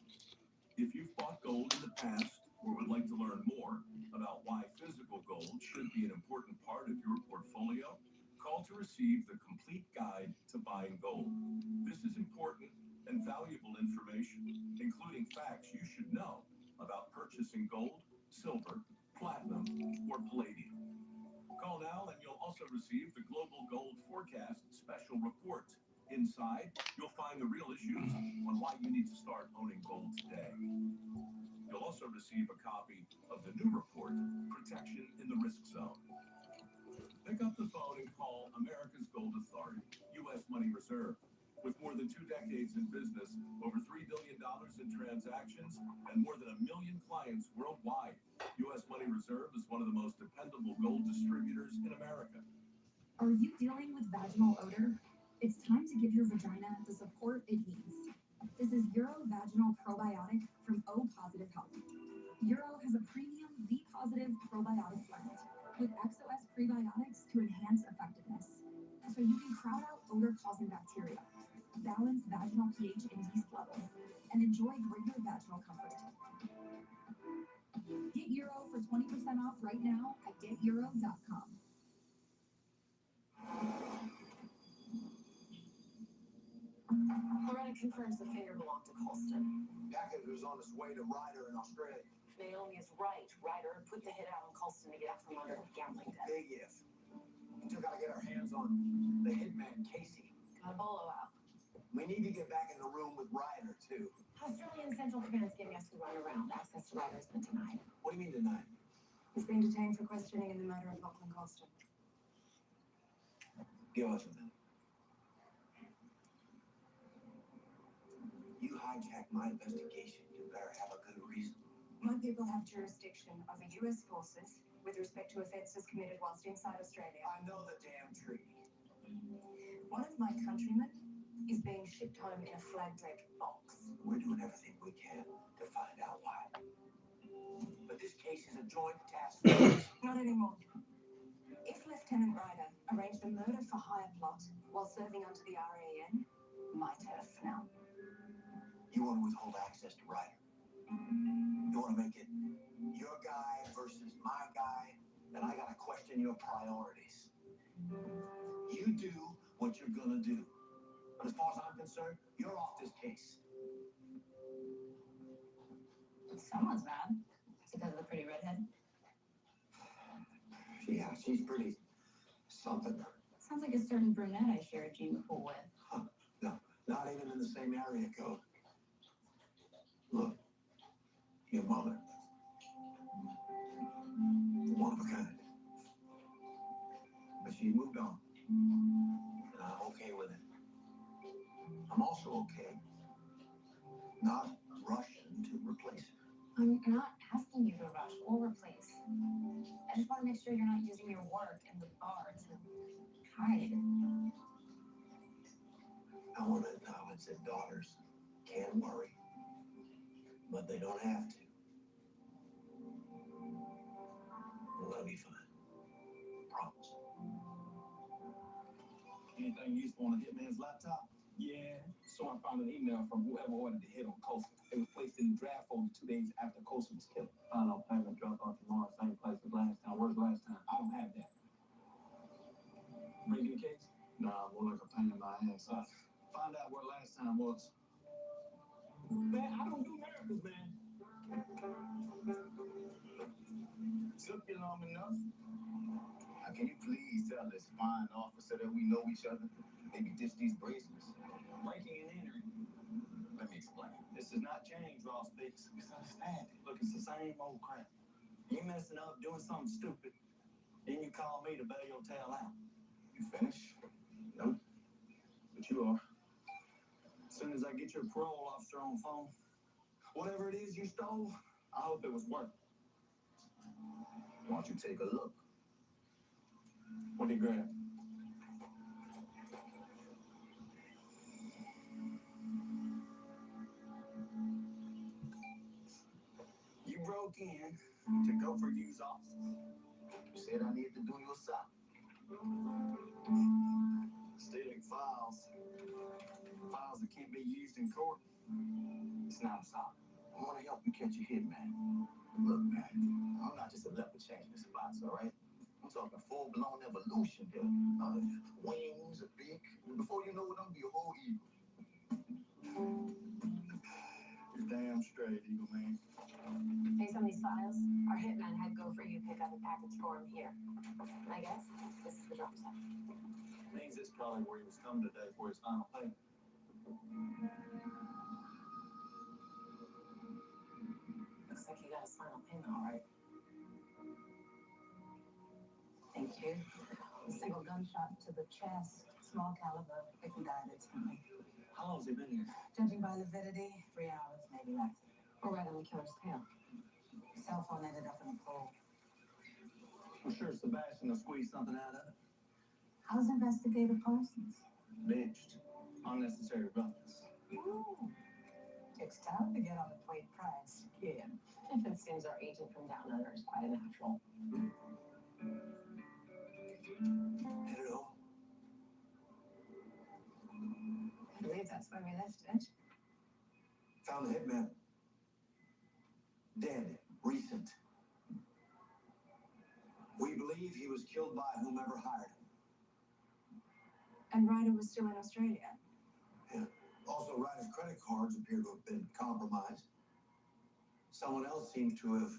[SPEAKER 9] If you've bought gold in the past or would like to learn more about why physical gold should be an important part of your portfolio, call to receive the complete guide to buying gold. This is important and valuable information, including facts you should know about purchasing gold, silver, platinum, or palladium. Call now and you'll also receive the Global Gold Forecast Special Report. Inside, you'll find the real issues on why you need to start owning gold today. You'll also receive a copy of the new report, Protection in the Risk Zone. Pick up the phone and call America's Gold Authority, U.S. Money Reserve. With more than 2 decades in business, over $3 billion in transactions, and more than 1 million clients worldwide, U.S. Money Reserve is one of the most dependable gold distributors in America.
[SPEAKER 10] Are you dealing with vaginal odor? It's time to give your vagina the support it needs. This is Euro Vaginal Probiotic from O Positive Health. Euro has a premium V positive probiotic blend with XOS prebiotics to enhance effectiveness, so you can crowd out odor-causing bacteria, balance vaginal pH and yeast levels, and enjoy greater vaginal comfort. Get Euro for 20% off right now at geteuro.com.
[SPEAKER 11] Loretta confirms the finger belonged to Colston.
[SPEAKER 12] Packet was on its way to Ryder in Australia.
[SPEAKER 11] Naomi is right. Ryder put the hit out on Colston to get out from under the gambling debt.
[SPEAKER 12] Big if. We still gotta get our hands on the hitman, Casey.
[SPEAKER 11] Got a bolo out.
[SPEAKER 12] We need to get back in the room with Ryder, too.
[SPEAKER 11] Australian Central Command's giving us the runaround. Access to Ryder's been denied.
[SPEAKER 12] What do you mean tonight?
[SPEAKER 11] He's being detained for questioning in the murder of Lachlan Colston.
[SPEAKER 12] Give us a minute. You hijacked my investigation. You better have a good reason.
[SPEAKER 11] My people have jurisdiction over U.S. forces with respect to offences committed whilst inside Australia.
[SPEAKER 12] I know the damn treaty.
[SPEAKER 11] One of my countrymen is being shipped home in a flag-draped box.
[SPEAKER 12] We're doing everything we can to find out why. But this case is a joint task force.
[SPEAKER 11] Not anymore. If Lieutenant Ryder arranged a murder-for-hire plot while serving under the RAN, my turf now.
[SPEAKER 12] You want to withhold access to Ryder. You want to make it your guy versus my guy, and I gotta question your priorities. You do what you're gonna do. But as far as I'm concerned, you're off this case.
[SPEAKER 11] Someone's mad. It's because of the pretty redhead.
[SPEAKER 12] Yeah, she's pretty something.
[SPEAKER 11] Sounds like a certain brunette I share a gene pool with.
[SPEAKER 12] Huh. No, not even in the same area code. Look, your mother. One of a kind. But she moved on. And I'm okay with it. I'm also okay not rushing to replace her.
[SPEAKER 10] I'm not asking you to rush or replace. I just want to make sure you're not using your work and the bar to hide.
[SPEAKER 12] I want to acknowledge that daughters can worry, but they don't have to. We're gonna be fine. Promise.
[SPEAKER 1] Anything useful on a hitman's laptop? Yeah. So I found an email from whoever ordered the hit on Colson. It was placed in the draft folder 2 days after Colson was killed. Final payment dropped off tomorrow, same place as last time. Where's last time? I don't have that. Bring you the case? Nah, more like a pain in my ass. Find out what last time was. Man, I don't do miracles, man. Took you long enough.
[SPEAKER 12] Can you please tell this fine officer that we know each other? Maybe ditch these bracelets.
[SPEAKER 1] Breaking and entering. Let me explain. This is not change, Ross Fix. Misunderstand it. Look, it's the same old crap. You messing up, doing something stupid. Then you call me to bail your tail out.
[SPEAKER 12] You finished?
[SPEAKER 1] Nope. But you are. As soon as I get your parole officer on the phone, whatever it is you stole, I hope it was worth it.
[SPEAKER 12] Why don't you take a look?
[SPEAKER 1] What did he grab? You broke in to go for use officer.
[SPEAKER 12] You said I needed to do you a
[SPEAKER 9] What's up? Stealing files. Files that can't be used in court.
[SPEAKER 12] It's not a stop. I want to help you catch a hitman. Look, man, I'm not just a leopard changing the spots, all right? I'm talking full-blown evolution here. Wings, a beak. Before you know it, I'm gonna be a whole eagle.
[SPEAKER 9] You're damn straight, Eagle Man.
[SPEAKER 10] Based on these files, our hitman had go for you pick up a package for him here. I guess this is the drop zone.
[SPEAKER 12] Means it's probably where he was coming today for his final payment.
[SPEAKER 10] Looks like you got his final payment, all right. Thank you. A single gunshot to the chest, small caliber, victim died instantly.
[SPEAKER 12] How long has he been here?
[SPEAKER 10] Judging by lividity, 3 hours, maybe less. Or right on the killer's tail. Cell phone ended up in the pool.
[SPEAKER 12] I'm sure Sebastian will squeeze something out of it.
[SPEAKER 10] How's Investigator Parsons?
[SPEAKER 12] Lynched. Unnecessary roughness.
[SPEAKER 10] Ooh. Takes time to get on the plate price. Yeah. If it seems our agent from down under is quite a natural.
[SPEAKER 12] Hello.
[SPEAKER 10] I believe that's where we left it.
[SPEAKER 9] Found the hitman. Dead. Recent. We believe he was killed by whomever hired him.
[SPEAKER 10] And Ryder was still in Australia.
[SPEAKER 9] Also, Ryder's credit cards appear to have been compromised. Someone else seems to have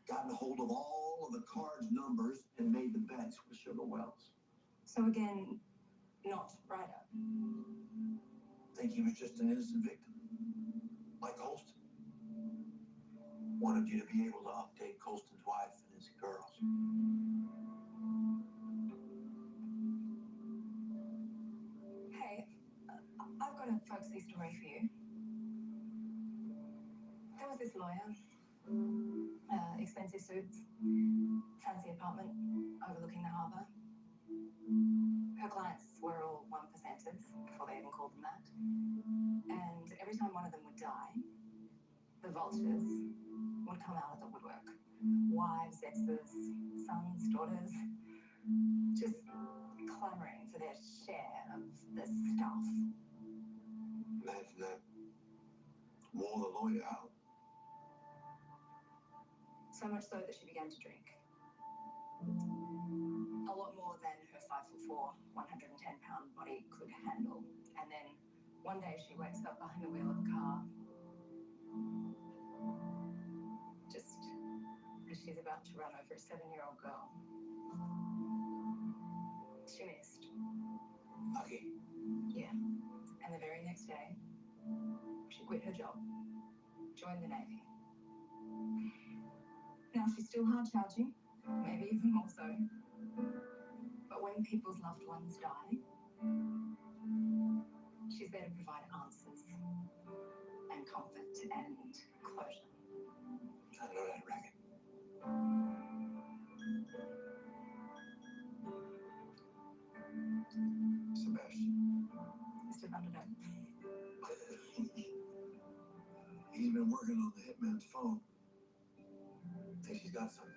[SPEAKER 9] gotten a hold of all of the cards' numbers and made the bets with Sugar Wells.
[SPEAKER 10] So again, not Ryder.
[SPEAKER 9] Think he was just an innocent victim, like Colston. Wanted you to be able to update Colston's wife and his girls.
[SPEAKER 10] Hey, I've got a folksy story for you. There was this lawyer, expensive suits, fancy apartment overlooking the harbour. Her clients were all 1%ers, before they even called them that. And every time one of them would die, the vultures would come out of the woodwork. Wives, exes, sons, daughters, just clamoring for their share of the stuff.
[SPEAKER 9] Imagine that. Wore the lawyer out.
[SPEAKER 10] So much so that she began to drink. A lot more than her 5'4", 110-pound body could handle. And then one day she wakes up behind the wheel of a car. Just as she's about to run over a 7-year-old girl. She missed.
[SPEAKER 9] Okay.
[SPEAKER 10] Yeah. And the very next day, she quit her job, joined the Navy. Now she's still hard charging, maybe even more so. But when people's loved ones die, she's there to provide answers and comfort and closure.
[SPEAKER 9] I know that racket. Sebastian.
[SPEAKER 10] Mr. Vanderdoom.
[SPEAKER 9] He's been working on the hitman's phone. Think she's got something.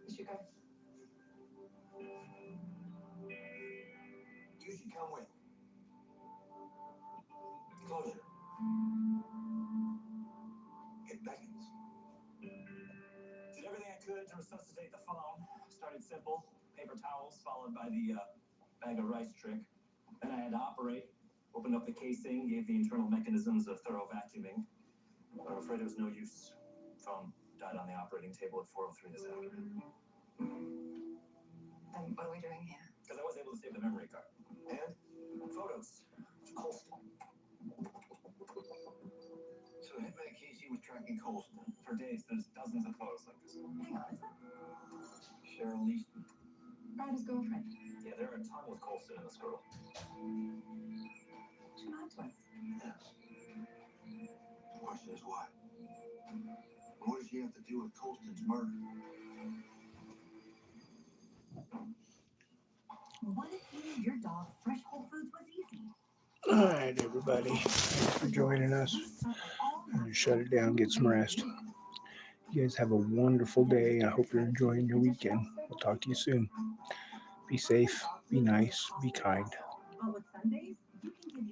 [SPEAKER 10] You should go.
[SPEAKER 9] You should come with. Closure. It beckons.
[SPEAKER 12] Did everything I could to resuscitate the phone. Started simple. Paper towels followed by the bag of rice trick. Then I had to operate. Opened up the casing, gave the internal mechanisms a thorough vacuuming. But I'm afraid it was no use. Phone died on the operating table at 4:03 this afternoon.
[SPEAKER 10] Then what are we doing here?
[SPEAKER 12] Because I was able to save the memory card.
[SPEAKER 9] And
[SPEAKER 12] Photos of Colston.
[SPEAKER 9] so Hitman Casey was tracking Colston.
[SPEAKER 12] For days, there's dozens of photos like this.
[SPEAKER 10] Hang on, is that
[SPEAKER 9] Cheryl Easton.
[SPEAKER 10] Ryder's girlfriend?
[SPEAKER 12] Yeah, there are a ton with Colston in this girl.
[SPEAKER 10] She lied to us.
[SPEAKER 9] Yes. Question is why? What does she have to do with Colston's murder?
[SPEAKER 10] What if eating your dog fresh Whole Foods was easy?
[SPEAKER 8] All right, everybody. Thanks for joining us. I'm gonna shut it down, get some rest. You guys have a wonderful day. I hope you're enjoying your weekend. We'll talk to you soon. Be safe, be nice, be kind.
[SPEAKER 11] But with Sundays, you can give your